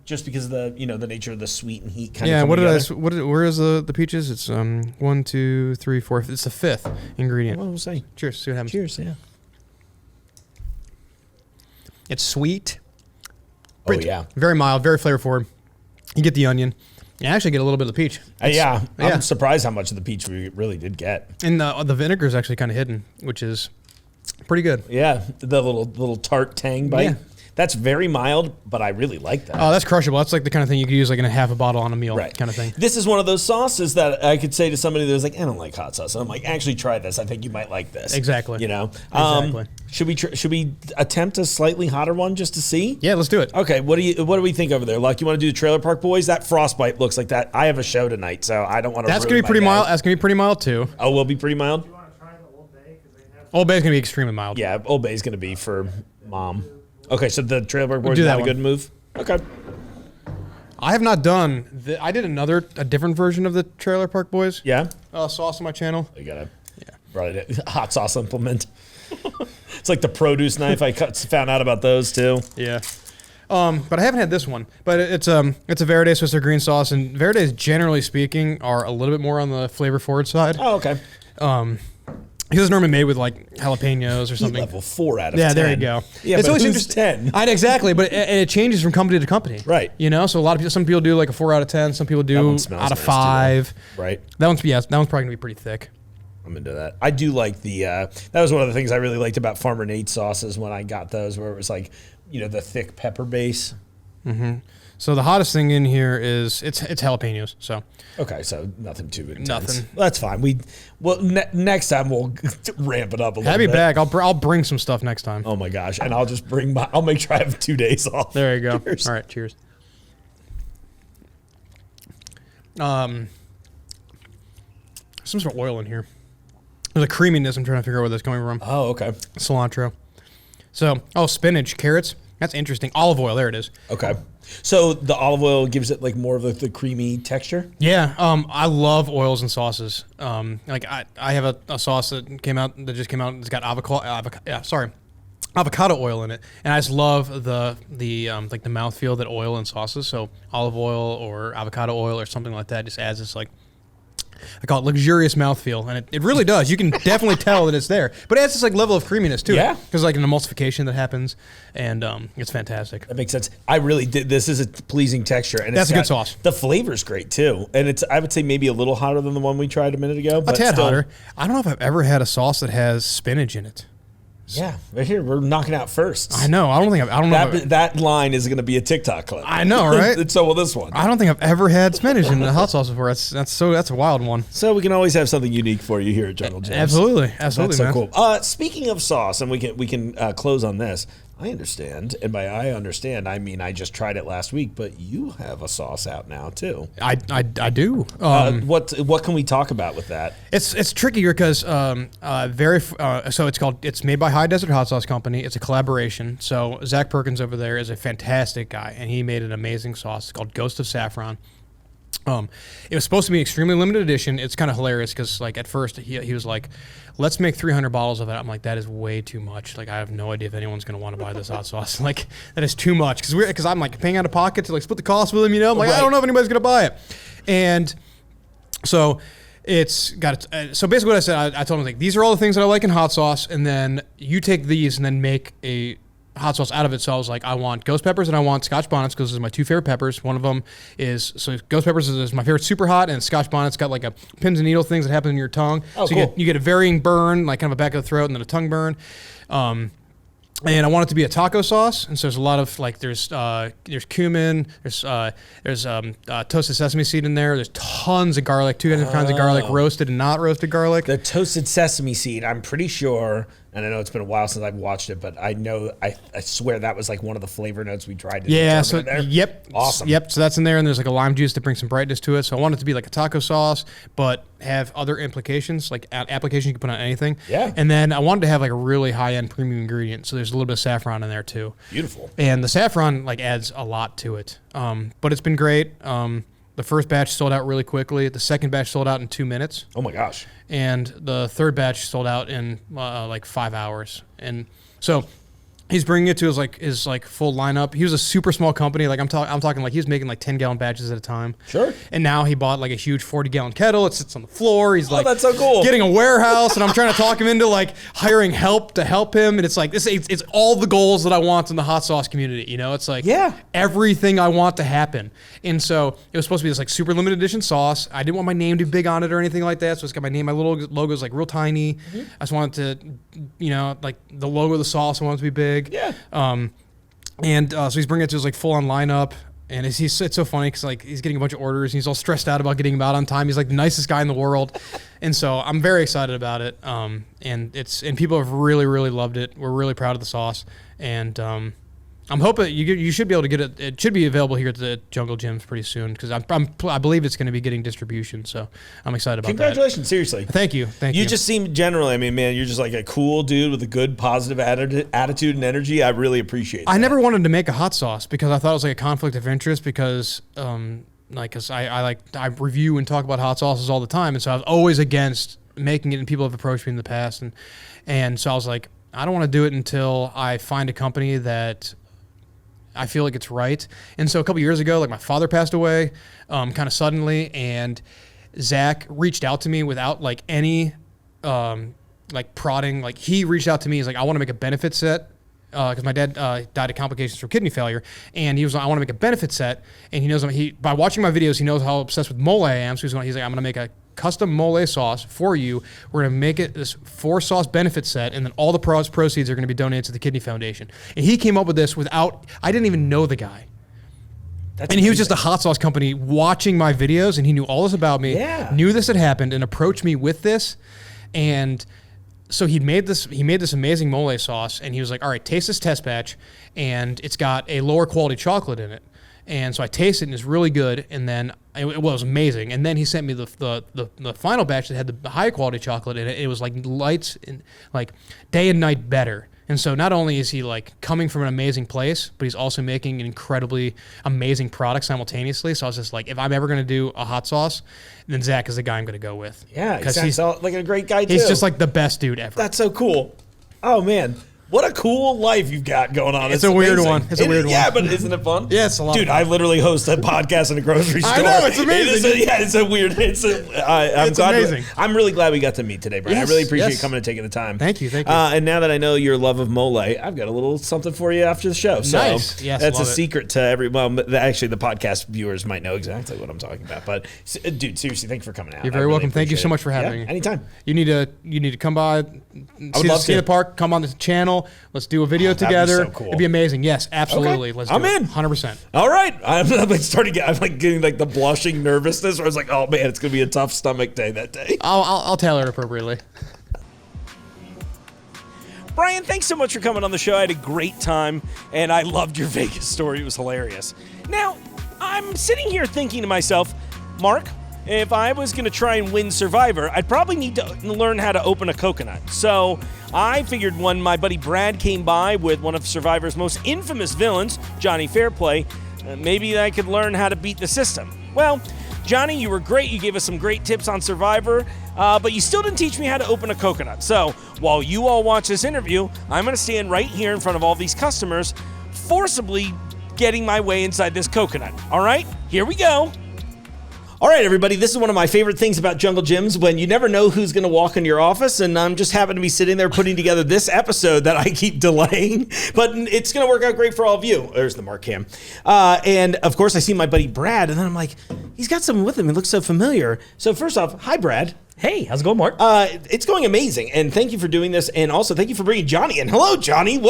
just because of the nature of the sweet and heat kind of. Yeah. Where is the peaches? It's 1, 2, 3, 4. It's the fifth ingredient. Well, we'll see. Cheers. See what happens. Cheers. Yeah. It's sweet. Oh yeah. Very mild. Very flavorful. You get the onion. You actually get a little bit of the peach. I'm surprised how much of the peach we really did get. And the vinegar is actually kind of hidden, which is pretty good. Yeah, the little tart tang bite. Yeah. That's very mild, but I really like that. Oh, that's crushable. That's like the kind of thing you could use like in a half a bottle on a meal, right. kind of thing. This is one of those sauces that I could say to somebody that was like, I don't like hot sauce. And I'm like, actually try this. I think you might like this. Exactly. Exactly. Should we attempt a slightly hotter one just to see? Yeah, let's do it. Okay, what do we think over there? Luck, you want to do the Trailer Park Boys? That frostbite looks like that. I have a show tonight, so I don't want to. That's gonna be pretty mild. That's gonna be pretty mild too. Oh, will be pretty mild. Old Bay's gonna be extremely mild. Yeah, Old Bay's gonna be for mom. Okay, so the Trailer Park Boys is not a good move? Okay. I have not done... I did a different version of the Trailer Park Boys. Yeah? Sauce on my channel. You got brought it in. Hot sauce implement. It's like the produce knife. I found out about those too. Yeah. But I haven't had this one. But it's a Verde Swiss green sauce, and Verdes, generally speaking, are a little bit more on the flavor forward side. Oh, okay. Because it's normally made with like jalapenos or something. Level 4 out of 10. Yeah, there you go. Yeah, it's always interesting. 10. Exactly, but it changes from company to company. Right. So a lot of people, some people do like a 4 out of 10. Some people do out of 5. Right. That one's probably gonna be pretty thick. I'm into that. I do like the, that was one of the things I really liked about Farmer Nate's sauces when I got those, where it was like, the thick pepper base. Mm-hmm. So the hottest thing in here is it's jalapenos. So okay, so nothing too intense. Nothing. That's fine. Next time we'll ramp it up a little bit. Have me back. I'll bring some stuff next time. Oh my gosh, and I'll just I'll make sure I have 2 days off. There you go. Cheers. All right, cheers. Some sort of oil in here. There's a creaminess. I'm trying to figure out where that's coming from. Oh, okay. Cilantro. So, spinach, carrots. That's interesting. Olive oil. There it is. Okay. So the olive oil gives it like more of the creamy texture? Yeah. I love oils and sauces. Like I have a sauce that just came out. It's got avocado oil in it, and I just love the like the mouthfeel that oil and sauces. So olive oil or avocado oil or something like that just adds this like, I call it luxurious mouthfeel, and it really does. You can definitely tell that it's there, but it adds this like level of creaminess too. Yeah, because like an emulsification that happens, and it's fantastic. That makes sense. I really did. This is a pleasing texture, and that's a good sauce. The flavor's great too, and I would say maybe a little hotter than the one we tried a minute ago. But a tad hotter. I don't know if I've ever had a sauce that has spinach in it. Yeah, right here we're knocking out firsts. I know. I don't know. That line is going to be a TikTok clip. I know, right? And so will this one. I don't think I've ever had spinach in the hot sauce before. That's a wild one. So we can always have something unique for you here at Jungle Gems. Absolutely, That's so man. cool. Speaking of sauce, and we can close on this. I understand, and by I understand, I mean I just tried it last week. But you have a sauce out now too. I do. What can we talk about with that? It's trickier because so it's made by High Desert Hot Sauce Company. It's a collaboration. So Zach Perkins over there is a fantastic guy, and he made an amazing sauce. It's called Ghost of Saffron. It was supposed to be extremely limited edition. It's kind of hilarious because like at first he was like, let's make 300 bottles of it. I'm like, that is way too much. Like I have no idea if anyone's going to want to buy this hot sauce. Like that is too much because I'm like paying out of pocket to like split the cost with him, I'm like, right. I don't know if anybody's going to buy it. And so it's got so basically what I said, I told him like, these are all the things that I like in hot sauce, and then you take these and then make a hot sauce out of it. So I was like, I want ghost peppers and I want Scotch bonnets because those are my two favorite peppers. One of them is, so ghost peppers is my favorite, super hot, and Scotch bonnets got like a pins and needle things that happen in your tongue. Oh, so cool. you get a varying burn, like kind of a back of the throat and then a tongue burn. And I want it to be a taco sauce, and so there's a lot of like there's cumin, there's toasted sesame seed in there. There's tons of garlic, two different kinds of garlic, roasted and not roasted garlic. The toasted sesame seed, I'm pretty sure, and I know it's been a while since I've watched it, but I know I swear that was like one of the flavor notes we tried to yeah. So there. Yep, awesome. Yep. So that's in there, and there's like a lime juice to bring some brightness to it. So I want it to be like a taco sauce, but have other implications, like applications you can put on anything. Yeah. And then I wanted to have like a really high end premium ingredient, so there's a little bit of saffron in there too. Beautiful. And the saffron like adds a lot to it. But it's been great. The first batch sold out really quickly. The second batch sold out in 2 minutes. Oh my gosh. And the third batch sold out in like 5 hours. And so he's bringing it to his full lineup. He was a super small company. Like I'm talking like he was making like 10-gallon batches at a time. Sure. And now he bought like a huge 40-gallon kettle. It sits on the floor. He's like, that's so cool. Getting a warehouse, and I'm trying to talk him into like hiring help to help him. And it's like it's all the goals that I want in the hot sauce community. It's like everything I want to happen. And so it was supposed to be this like super limited edition sauce. I didn't want my name to be big on it or anything like that. So it's got my name, my little logo is like real tiny. Mm-hmm. I just wanted to, like the logo of the sauce, I want it to be big. Yeah. So he's bringing it to his like full on lineup, and it's so funny because like he's getting a bunch of orders and he's all stressed out about getting them out on time. He's like the nicest guy in the world, and so I'm very excited about it. And people have really, really loved it. We're really proud of the sauce, and I'm hoping you should be able to get it. It should be available here at the Jungle Gyms pretty soon because I believe it's going to be getting distribution. So I'm excited about Congratulations, seriously. Thank you. You just seem generally, I mean, man, you're just like a cool dude with a good positive attitude and energy. I really appreciate that. I never wanted to make a hot sauce because I thought it was like a conflict of interest because I review and talk about hot sauces all the time, and so I was always against making it, and people have approached me in the past, and so I was like, I don't want to do it until I find a company that I feel like it's right. And so a couple years ago, like my father passed away kind of suddenly, and Zach reached out to me without like any like prodding. Like he reached out to me. He's like, I want to make a benefit set because my dad died of complications from kidney failure. And he was like, I want to make a benefit set. And he knows by watching my videos, he knows how obsessed with mole I am. So he's like, I'm going to make a custom mole sauce for you. We're going to make it this 4-sauce benefit set, and then all the proceeds are going to be donated to the Kidney Foundation. And he came up with this without, I didn't even know the guy. And he was just a hot sauce company watching my videos, and he knew all this about me, knew this had happened, and approached me with this. And so he made this amazing mole sauce, and he was like, all right, taste this test batch, and it's got a lower quality chocolate in it. And so I tasted it, and it's really good, and then it was amazing. And then he sent me the final batch that had the high quality chocolate in it. It was like lights, and like day and night better. And so not only is he like coming from an amazing place, but he's also making an incredibly amazing product simultaneously. So I was just like, if I'm ever going to do a hot sauce, then Zach is the guy I'm going to go with. Yeah, because he's like a great guy too. He's just like the best dude ever. That's so cool. Oh man. What a cool life you've got going on. It's a weird one. It's a weird one. Yeah, but isn't it fun? Yeah, it's a lot Dude, of fun. I literally host a podcast in a grocery store. I know, it's amazing. It's a weird. I'm glad. amazing. I'm really glad we got to meet today, Brian. Yes, I really appreciate you yes. coming and taking the time. Thank you. And now that I know your love of mole, I've got a little something for you after the show. So Nice. Yes, that's a love it. secret to everyone. Well, actually, the podcast viewers might know exactly what I'm talking about. But dude, seriously, thank you for coming out. You're very welcome. Thank you so much for having me. Anytime. You need to come by, see the park, come on the channel. Let's do a video together. That'd be so cool. It'd be amazing. Yes, absolutely. Okay. Let's do I'm it. in. 100%. All right. I'm getting like the blushing nervousness where I was like, oh man, it's gonna be a tough stomach day that day. I'll tailor it appropriately. Brian, thanks so much for coming on the show. I had a great time, and I loved your Vegas story. It was hilarious. Now, I'm sitting here thinking to myself, Mark, if I was going to try and win Survivor, I'd probably need to learn how to open a coconut. So I figured when my buddy Brad came by with one of Survivor's most infamous villains, Jonny Fairplay, maybe I could learn how to beat the system. Well, Jonny, you were great. You gave us some great tips on Survivor, but you still didn't teach me how to open a coconut. So while you all watch this interview, I'm going to stand right here in front of all these customers, forcibly getting my way inside this coconut. All right, here we go. All right, everybody, this is one of my favorite things about Jungle Gyms, when you never know who's going to walk into your office, and I'm just happen to be sitting there putting together this episode that I keep delaying, but it's going to work out great for all of you. There's the Mark cam. And, of course, I see my buddy Brad, and then I'm like, he's got someone with him. He looks so familiar. So, first off, hi, Brad. Hey, how's it going, Mark? It's going amazing, and thank you for doing this, and also thank you for bringing Jonny in. Hello, Jonny.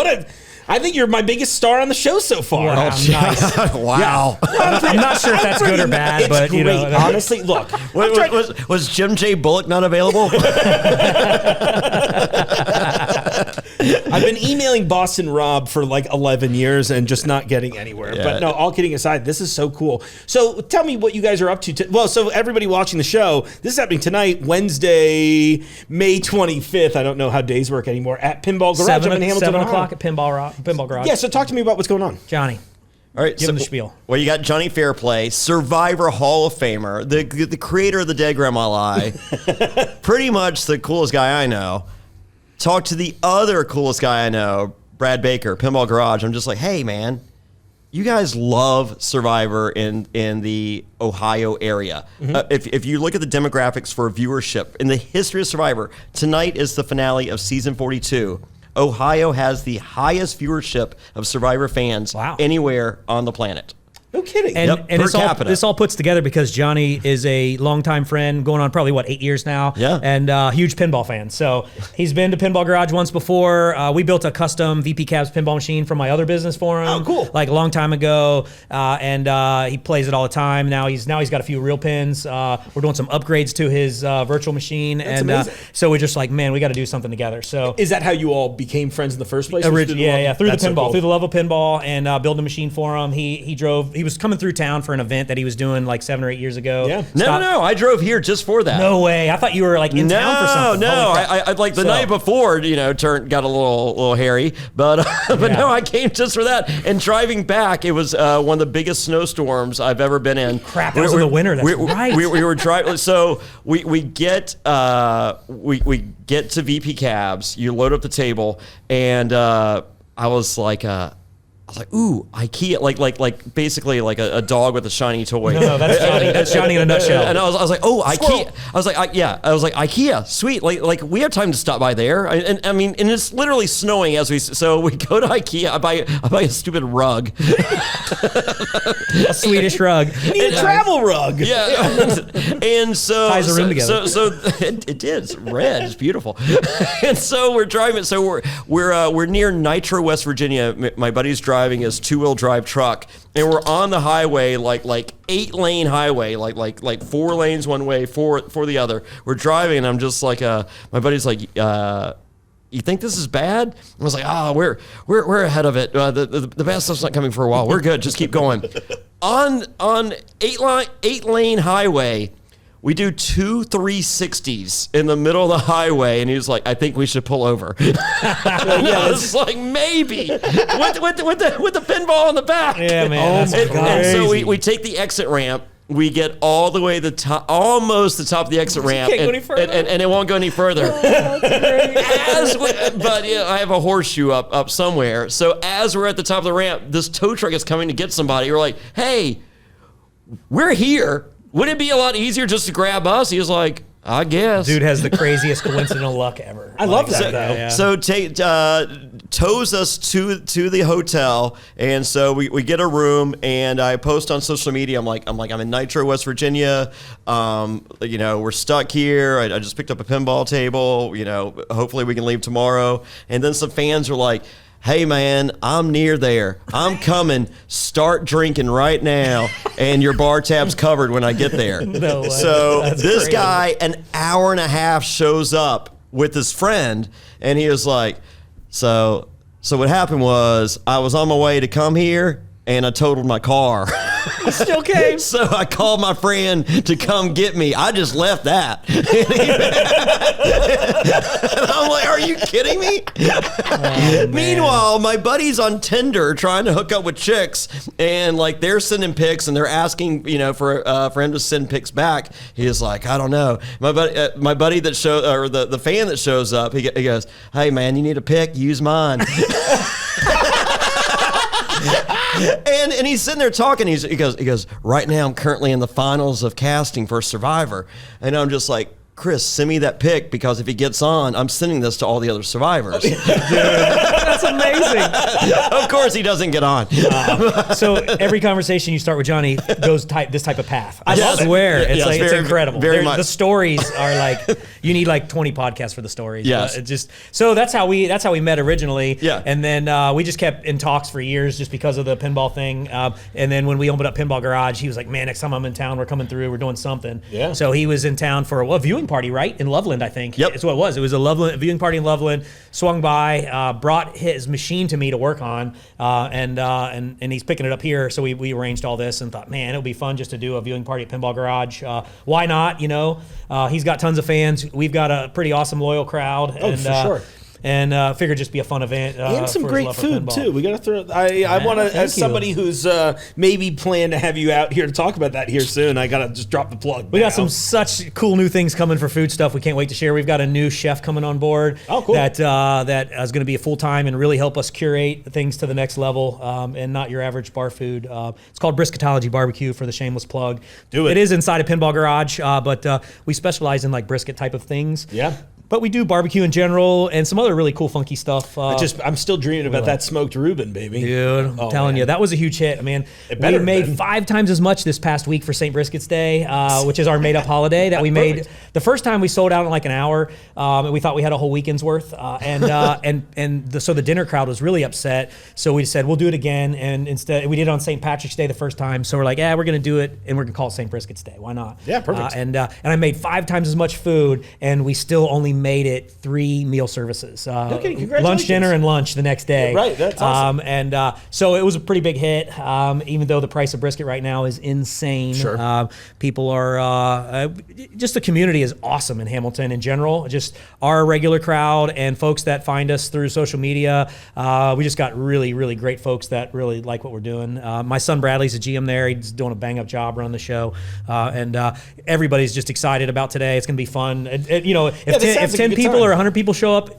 I think you're my biggest star on the show so far. Wow, nice. Wow. I'm not sure if that's good or bad, but great. you know, Honestly, look. Was Jim J. Bullock not available? I've been emailing Boston Rob for like 11 years and just not getting anywhere. Yeah. But no, all kidding aside, this is so cool. So tell me what you guys are up to. Well, so everybody watching the show, this is happening tonight, Wednesday, May 25th. I don't know how days work anymore. At Pinball Garage. I'm in Hamilton, 7 Ohio. o'clock at Pinball Garage. Yeah, so talk to me about what's going on. Jonny, All right, give him the spiel. Well, you got Jonny Fairplay, Survivor Hall of Famer, the creator of the Dead Grandma Lie, pretty much the coolest guy I know. Talk to the other coolest guy I know, Brad Baker, Pinball Garage. I'm just like, hey, man, you guys love Survivor in the Ohio area. If you look at the demographics for viewership in the history of Survivor, tonight is the finale of season 42. Ohio has the highest viewership of Survivor fans anywhere on the planet. No kidding. And, Yep, and per capita. this all puts together because Jonny is a longtime friend, going on probably, 8 years now? Yeah. And huge pinball fan. So he's been to Pinball Garage once before. We built a custom VP Cabs pinball machine from my other business for him. Oh, cool. Like a long time ago. And he plays it all the time. Now he's got a few real pins. We're doing some upgrades to his virtual machine. That's and amazing. so we're just like, man, we got to do something together. So Is that how you all became friends in the first place? through the That's so pinball, cool. through the love of pinball, and building a machine for him. He was coming through town for an event that he was doing like 7 or 8 years ago. Yeah. No, I drove here just for that. No way. I thought you were like in town for something. No, Holy crap. I like the night before, got a little hairy, but no, I came just for that. And driving back, it was one of the biggest snowstorms I've ever been in. Crap, that was in the winter. That's right. We were driving, so we get to VP Cabs. You load up the table, and I was like, was like, ooh, IKEA, like basically like a dog with a shiny toy. No, that's Johnny. That's Johnny in a nutshell. And I was like, oh, IKEA. I was like, IKEA, sweet. Like we have time to stop by there. And it's literally snowing so we go to IKEA. I buy a stupid rug, A Swedish rug. You need a travel rug. yeah. And so Ties the room together. So it did. It's red. It's beautiful. And so we're driving. So we're near Nitro, West Virginia. My buddy's driving his 2-wheel drive truck, and we're on the highway, like 8-lane highway, like 4 lanes one way, four the other. We're driving, and I'm just like, my buddy's like, you think this is bad? I was like, we're ahead of it. The bad stuff's not coming for a while. We're good. Just keep going. On 8-lane highway, we do 2 360s in the middle of the highway, and he was like, I think we should pull over. I was like, maybe. With the pinball on the back. Yeah, man. That's And so we take the exit ramp. We get all the way to the top, almost the top of the exit ramp, can't go any further? and it won't go any further. But yeah, I have a horseshoe up somewhere. So as we're at the top of the ramp, this tow truck is coming to get somebody. We're like, hey, we're here. Wouldn't it be a lot easier just to grab us? He was like, I guess. Dude has the craziest coincidental luck ever. I love that, though. Yeah. So tows us to the hotel, and so we get a room, and I post on social media. I'm in Nitro, West Virginia. We're stuck here. I just picked up a pinball table. Hopefully we can leave tomorrow. And then some fans are like, hey man, I'm near there. I'm coming. Start drinking right now, and your bar tab's covered when I get there. No way. So That's this crazy. guy, an hour and a half, shows up with his friend, and he was like, so what happened was I was on my way to come here, and I totaled my car. Still came. So I called my friend to come get me. I just left that. And I'm like, are you kidding me? Meanwhile, my buddy's on Tinder trying to hook up with chicks, and like they're sending pics, and they're asking, for him to send pics back. He's like, I don't know. My buddy that the fan that shows up, he goes, hey man, you need a pic? Use mine. And he's sitting there talking. He goes, right now I'm currently in the finals of casting for Survivor. And I'm just like, Chris, send me that pic, because if he gets on, I'm sending this to all the other survivors. Dude, that's amazing. Of course he doesn't get on. So every conversation you start with Johnny goes this type of path. I Yes. swear. Yes, It's incredible. very much. The stories are like, you need like 20 podcasts for the stories. Yes. So that's how we met originally. Yeah. And then we just kept in talks for years just because of the pinball thing. And then when we opened up Pinball Garage, he was like, man, next time I'm in town, we're coming through, we're doing something. Yeah. So he was in town for a viewing party, right? In Loveland, I think. Yep. That's what it was. It was a viewing party in Loveland. Swung by, brought his machine to me to work on, and he's picking it up here. So we arranged all this and thought, man, it would be fun just to do a viewing party at Pinball Garage. Why not? He's got tons of fans. We've got a pretty awesome, loyal crowd. Oh, for sure. And figured just be a fun event. And some for his great love for food pinball. too. We gotta throw. I want to, thank as you. somebody who's maybe planned to have you out here to talk about that here soon. I gotta just drop the plug. We now. got some such cool new things coming for food stuff. We can't wait to share. We've got a new chef coming on board. Oh, cool. That is going to be a full time and really help us curate things to the next level, and not your average bar food. It's called Brisketology Barbecue, for the shameless plug. Do it. It is inside a Pinball Garage, but we specialize in like brisket type of things. Yeah. But we do barbecue in general and some other really cool, funky stuff. I'm still dreaming about that smoked Reuben, baby. Dude, I'm Oh, telling man. you, that was a huge hit. I mean, It we better have made been. 5 times as much this past week for St. Brisket's Day, which is our made-up holiday that we made. Perfect. The first time we sold out in like an hour, and we thought we had a whole weekend's worth. So the dinner crowd was really upset. So we said, we'll do it again. And instead, we did it on St. Patrick's Day the first time. So we're like, we're going to do it, and we're going to call it St. Brisket's Day. Why not? Yeah, perfect. And I made 5 times as much food, and we still only made it 3 meal services. Okay, congratulations. Lunch, dinner, and lunch the next day. Yeah, right, that's awesome. So it was a pretty big hit, even though the price of brisket right now is insane. Sure. People are, just the community is awesome in Hamilton in general. Just our regular crowd and folks that find us through social media. We just got really, really great folks that really like what we're doing. My son Bradley's a GM there. He's doing a bang-up job running the show. Everybody's just excited about today. It's going to be fun. If this sounds 10 like a good people time. or 100 people show up,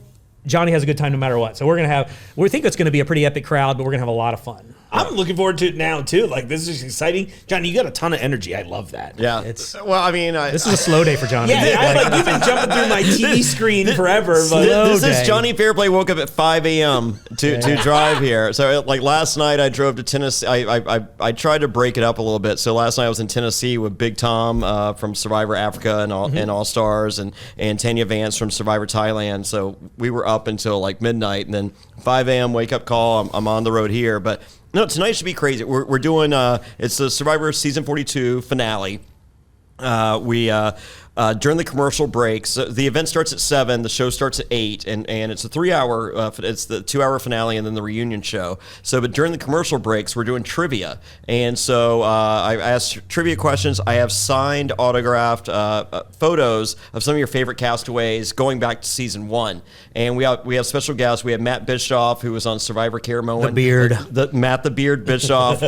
Johnny has a good time no matter what. So we think it's going to be a pretty epic crowd, but we're going to have a lot of fun. I'm looking forward to it now too. Like, this is exciting. Johnny, you got a ton of energy. I love that. Yeah. This is a slow day for Johnny. Yeah, you've been jumping through my TV screen forever. This is Jonny Fairplay woke up at 5 a.m. to drive here. So like last night I drove to Tennessee. I tried to break it up a little bit. So last night I was in Tennessee with Big Tom from Survivor Africa and All Stars and Tanya Vance from Survivor Thailand. So we were up until like midnight, and then 5 a.m. wake up call. I'm on the road here, but no, tonight should be crazy. We're doing it's the Survivor season 42 finale. During the commercial breaks, the event starts at 7, the show starts at 8, and it's a 3-hour, it's the 2-hour finale and then the reunion show. So, but during the commercial breaks, we're doing trivia. And so I asked trivia questions. I have signed, autographed photos of some of your favorite castaways going back to season 1. And we have special guests. We have Matt Bischoff, who was on Survivor Caramoan. The Beard. Matt the Beard Bischoff.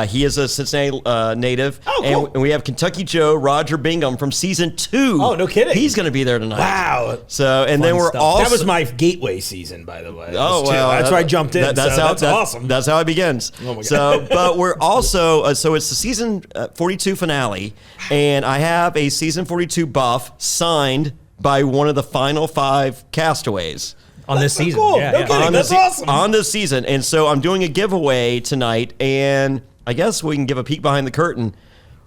He is a Cincinnati native. Oh, cool. And we have Kentucky Joe, Roger Bingham from season 2. Oh, no kidding. He's going to be there tonight. Wow. So, and then we're stuff. also... That was my gateway season, by the way. Oh, well. That's where I jumped in. That's awesome. That's how it begins. Oh, my God. So, but we're also... so it's the season 42 finale, and I have a season 42 buff signed by one of the final 5 castaways. On this season. Cool. Yeah, No yeah. kidding. That's awesome. On this season. And so I'm doing a giveaway tonight, and I guess we can give a peek behind the curtain.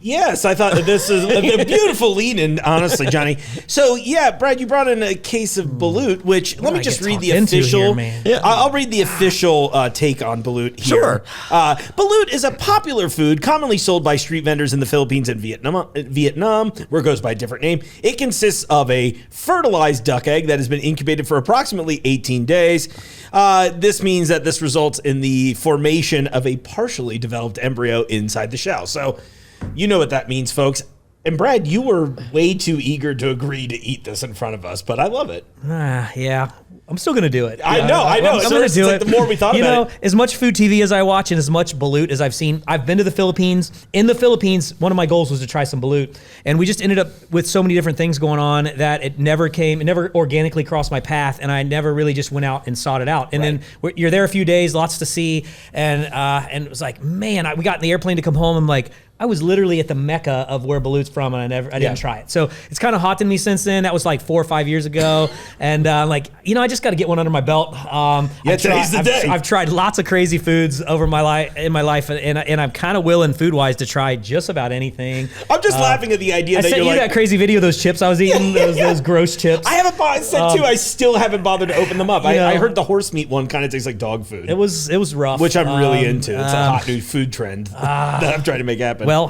Yes, I thought that this is a beautiful lead-in, honestly, Johnny. So, yeah, Brad, you brought in a case of Balut, which let me just read the official. Here, man. Yeah. I'll read the official take on Balut here. Sure. Balut is a popular food commonly sold by street vendors in the Philippines and Vietnam, where it goes by a different name. It consists of a fertilized duck egg that has been incubated for approximately 18 days. This means that this results in the formation of a partially developed embryo inside the shell. So, you know what that means, folks. And Brad, you were way too eager to agree to eat this in front of us, but I love it. Yeah. I'm still going to do it. I know. I'm going to It's do like it. the more we thought about it. As much food TV as I watch and as much balut as I've seen, I've been to the Philippines. In the Philippines, one of my goals was to try some balut. And we just ended up with so many different things going on that it never organically crossed my path. And I never really just went out and sought it out. And then you're there a few days, lots to see. And it was like, man, we got in the airplane to come home. I'm like, I was literally at the mecca of where Balut's from, and I didn't try it. So it's kind of haunted me since then. That was like 4 or 5 years ago, and I just got to get one under my belt. Today's the day. I've tried lots of crazy foods over my life and I'm kind of willing food wise to try just about anything. I'm just laughing at the idea I that sent you're you like, that crazy video of those chips I was eating, those gross chips. I haven't bought said too. I still haven't bothered to open them up. You know, I heard the horse meat one kind of tastes like dog food. It was rough, which I'm really into. It's a hot new food trend that I'm trying to make happen. Well,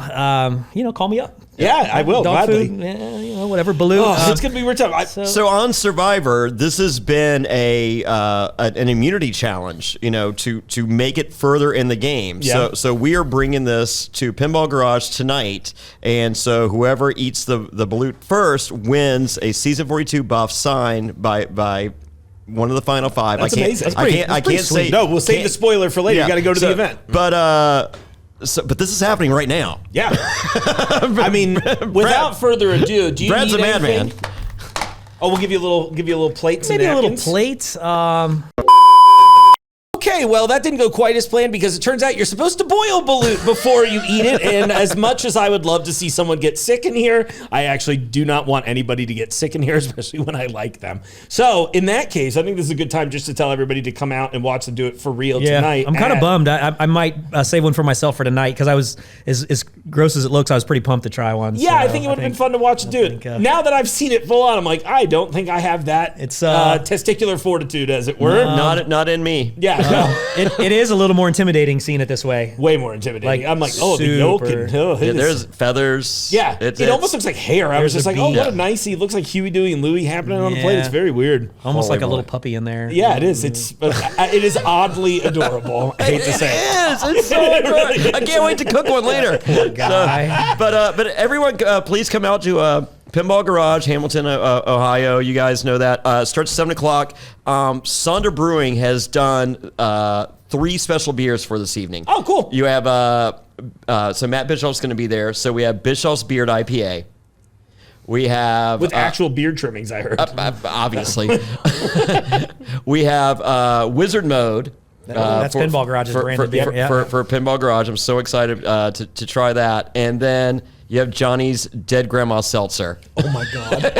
call me up. Yeah, I will, Dog gladly. food, whatever, Balut. It's going to be real tough. So on Survivor, this has been an immunity challenge, to make it further in the game. Yeah. So we are bringing this to Pinball Garage tonight, and so whoever eats the Balut first wins a season 42 buff signed by one of the final 5. That's amazing. I can't say. No, we'll save the spoiler for later. Yeah, You got to go to the event. But this is happening right now. Yeah. I mean, without further ado, do you Brad's need a madman. anything? Oh, we'll give you a little plate. Maybe a little plate. Okay, well, that didn't go quite as planned because it turns out you're supposed to boil balut before you eat it. And as much as I would love to see someone get sick in here, I actually do not want anybody to get sick in here, especially when I like them. So in that case, I think this is a good time just to tell everybody to come out and watch them do it for real tonight. I'm kind of bummed. I might save one for myself for tonight because I was, as gross as it looks, I was pretty pumped to try one. Yeah, I think it would have been fun to watch it do it. Now that I've seen it full on, I'm like, I don't think I have that testicular fortitude, as it were. Not in me. Yeah. It is a little more intimidating seeing it this way. Way more intimidating. I'm like, the super. yolk and There's feathers. Yeah, it almost looks like hair. I was just like, bead. what a nicey. It looks like Huey, Dewey, and Louie happening on the plate. It's very weird. Almost like a little puppy in there. Yeah, it is. It is oddly adorable. I hate to say it. It is. It's so adorable. I can't wait to cook one later. Poor guy. But everyone, please come out to Pinball Garage, Hamilton, Ohio. You guys know that. Starts at 7 o'clock. Sonder Brewing has done 3 special beers for this evening. Oh, cool. You have, so Matt Bischoff's going to be there. So we have Bischoff's Beard IPA. We have With actual beard trimmings, I heard. obviously. We have Wizard Mode. That's Pinball Garage's branded beer. For Pinball Garage. I'm so excited to try that. And then you have Johnny's Dead Grandma Seltzer. Oh my God.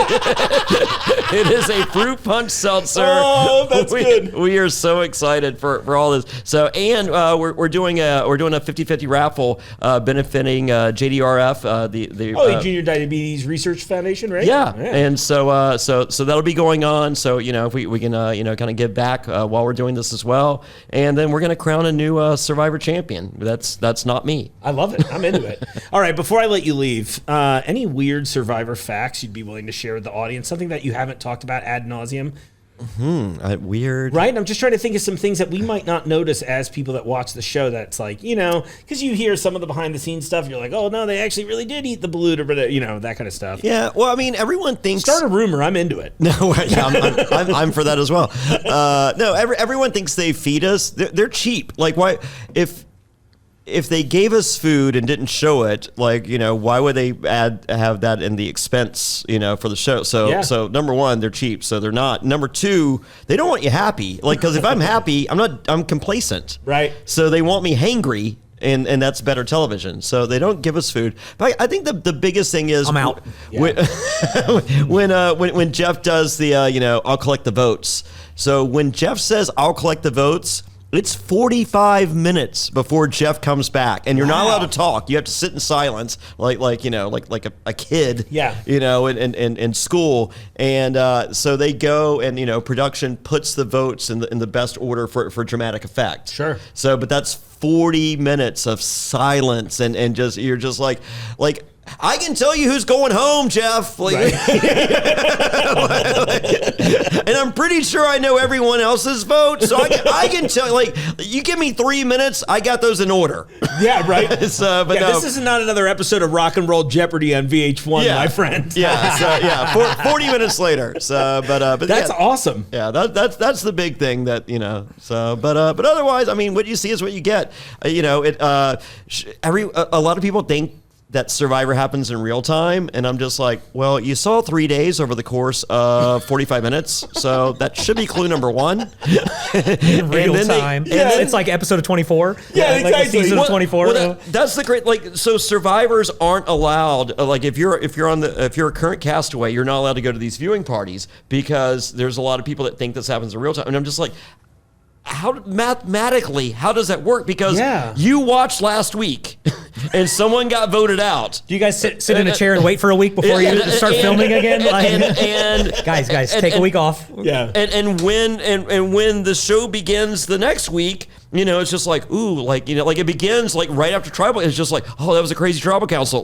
It is a fruit punch seltzer. Oh, that's good. We are so excited for all this. So, and we're doing a 50-50 raffle benefiting JDRF, the Junior Diabetes Research Foundation, right? Yeah. And so that'll be going on. So if we can kind of give back while we're doing this as well, and then we're gonna crown a new Survivor champion. That's not me. I love it. I'm into it. All right, before I let you leave, any weird Survivor facts you'd be willing to share with the audience? Something that you haven't talked about ad nauseum? Weird. Right? I'm just trying to think of some things that we might not notice as people that watch the show that's like, because you hear some of the behind the scenes stuff, you're like, oh, no, they actually really did eat the balut, or, that kind of stuff. Yeah, well, I mean, everyone thinks... Start a rumor. I'm into it. No, yeah, I'm for that as well. No, everyone thinks they feed us. They're cheap. Like, why... If they gave us food and didn't show it, why would they have that in the expense, for the show? So number one, they're cheap, so they're not. Number two, they don't want you happy. Because if I'm happy, I'm complacent. Right. So they want me hangry. And that's better television. So they don't give us food. But I think the biggest thing is I'm out. When Jeff does the I'll collect the votes. So when Jeff says I'll collect the votes, it's 45 minutes before Jeff comes back, and you're not allowed to talk. You have to sit in silence, like a kid, in school. And so they go, and production puts the votes in the best order for dramatic effect. Sure. So, but that's 40 minutes of silence, and you're just like. I can tell you who's going home, Jeff. Right. And I'm pretty sure I know everyone else's vote, so I can tell. You give me 3 minutes, I got those in order. Yeah, right. This is not another episode of Rock and Roll Jeopardy on VH1, my friend. Yeah. 40 minutes later. So, but that's awesome. Yeah, that's the big thing that So, but otherwise, I mean, what you see is what you get. A lot of people think that Survivor happens in real time, and I'm just like, well, you saw 3 days over the course of 45 minutes, so that should be clue number one. In real time. It's like episode of 24. Yeah, exactly. Like season of 24. Well, that's the great, so survivors aren't allowed, if you're a current castaway, you're not allowed to go to these viewing parties because there's a lot of people that think this happens in real time, and I'm just like, how does that work? Because you watched last week and someone got voted out. Do you guys sit in a chair and wait for a week before you start filming again? Guys, take a week off. Yeah. And when the show begins the next week, it's just like, ooh, it begins right after tribal. It's just like, oh, that was a crazy tribal council.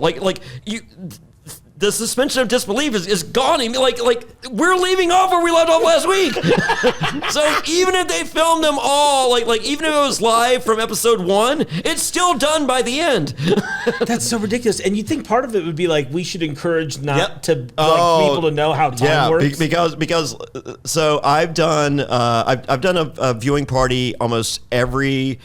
The suspension of disbelief is gone. I mean, we're leaving off where we left off last week. So even if they filmed them all, even if it was live from episode 1, it's still done by the end. That's so ridiculous. And you'd think part of it would be we should encourage people to know how time works. Because so I've done a viewing party almost every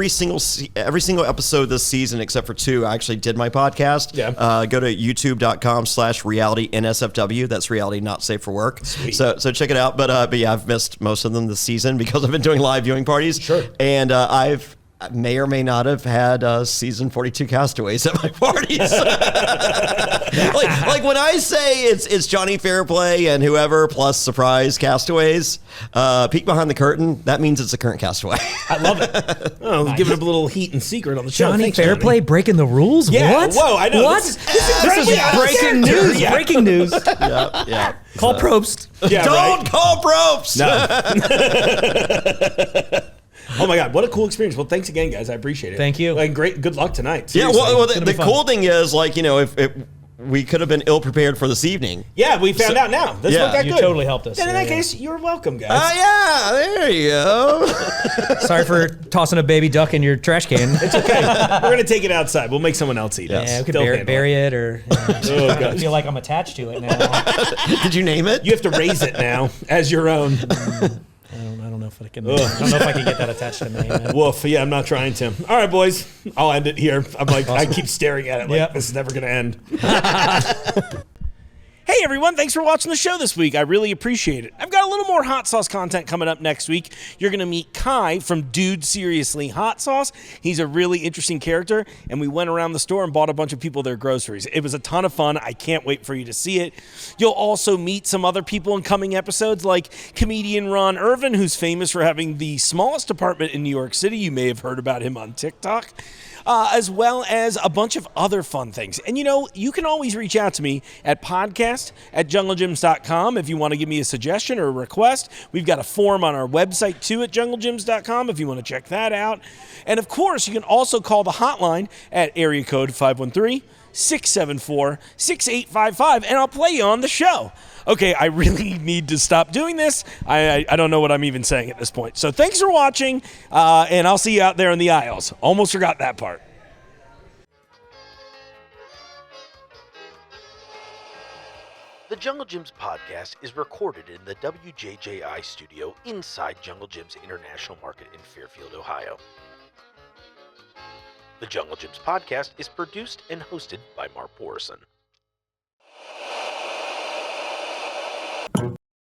single episode this season, except for 2, I actually did my podcast. Yeah. Go to youtube.com/reality_NSFW. That's reality not safe for work. Sweet. So check it out. But yeah, I've missed most of them this season because I've been doing live viewing parties. Sure. And I've may or may not have had season 42 castaways at my parties. like when I say it's Jonny Fairplay and whoever plus surprise castaways, peek behind the curtain, that means it's a current castaway. I love it. Oh, give it a little heat and secret on the show. Jonny Fairplay breaking the rules? Yeah. What? Whoa, I know. What? This is breaking news. Yeah. Breaking news. Yeah. Call Probst. Yeah, Don't call Probst. No. Oh my God, what a cool experience. Well, thanks again, guys. I appreciate it. Thank you. And great, good luck tonight. Yeah, Seriously. well the cool thing is, if we could have been ill prepared for this evening. Yeah, we found out now. This looked that You good. totally helped us. And in that case, you're welcome, guys. Yeah, there you go. Sorry for tossing a baby duck in your trash can. It's okay. We're going to take it outside. We'll make someone else eat it. Yeah, we could They'll bury it or... Oh, I God. feel like I'm attached to it now. Did you name it? You have to raise it now as your own. I don't know. know if I can. I don't know if I can get that attached to me. Man. Woof. Yeah, I'm not trying to. All right, boys. I'll end it here. I'm like, I keep staring at it like Yep. this is never going to end. Hey everyone, thanks for watching the show this week. I really appreciate it. I've got a little more hot sauce content coming up next week. You're going to meet Kai from Dude Seriously Hot Sauce. He's a really interesting character, and we went around the store and bought a bunch of people their groceries. It was a ton of fun. I can't wait for you to see it. You'll also meet some other people in coming episodes, like comedian Ron Irvin, who's famous for having the smallest apartment in New York City. You may have heard about him on TikTok. As well as a bunch of other fun things. And you can always reach out to me at podcast@junglegyms.com if you want to give me a suggestion or a request. We've got a form on our website too at junglegyms.com if you want to check that out. And of course, you can also call the hotline at area code 513-674-6855 and I'll play you on the show. Okay, I really need to stop doing this. I don't know what I'm even saying at this point. So thanks for watching, and I'll see you out there in the aisles. Almost forgot that part. The Jungle Gyms podcast is recorded in the WJJI studio inside Jungle Gyms International Market in Fairfield, Ohio. The Jungle Gyms podcast is produced and hosted by Mark Borison.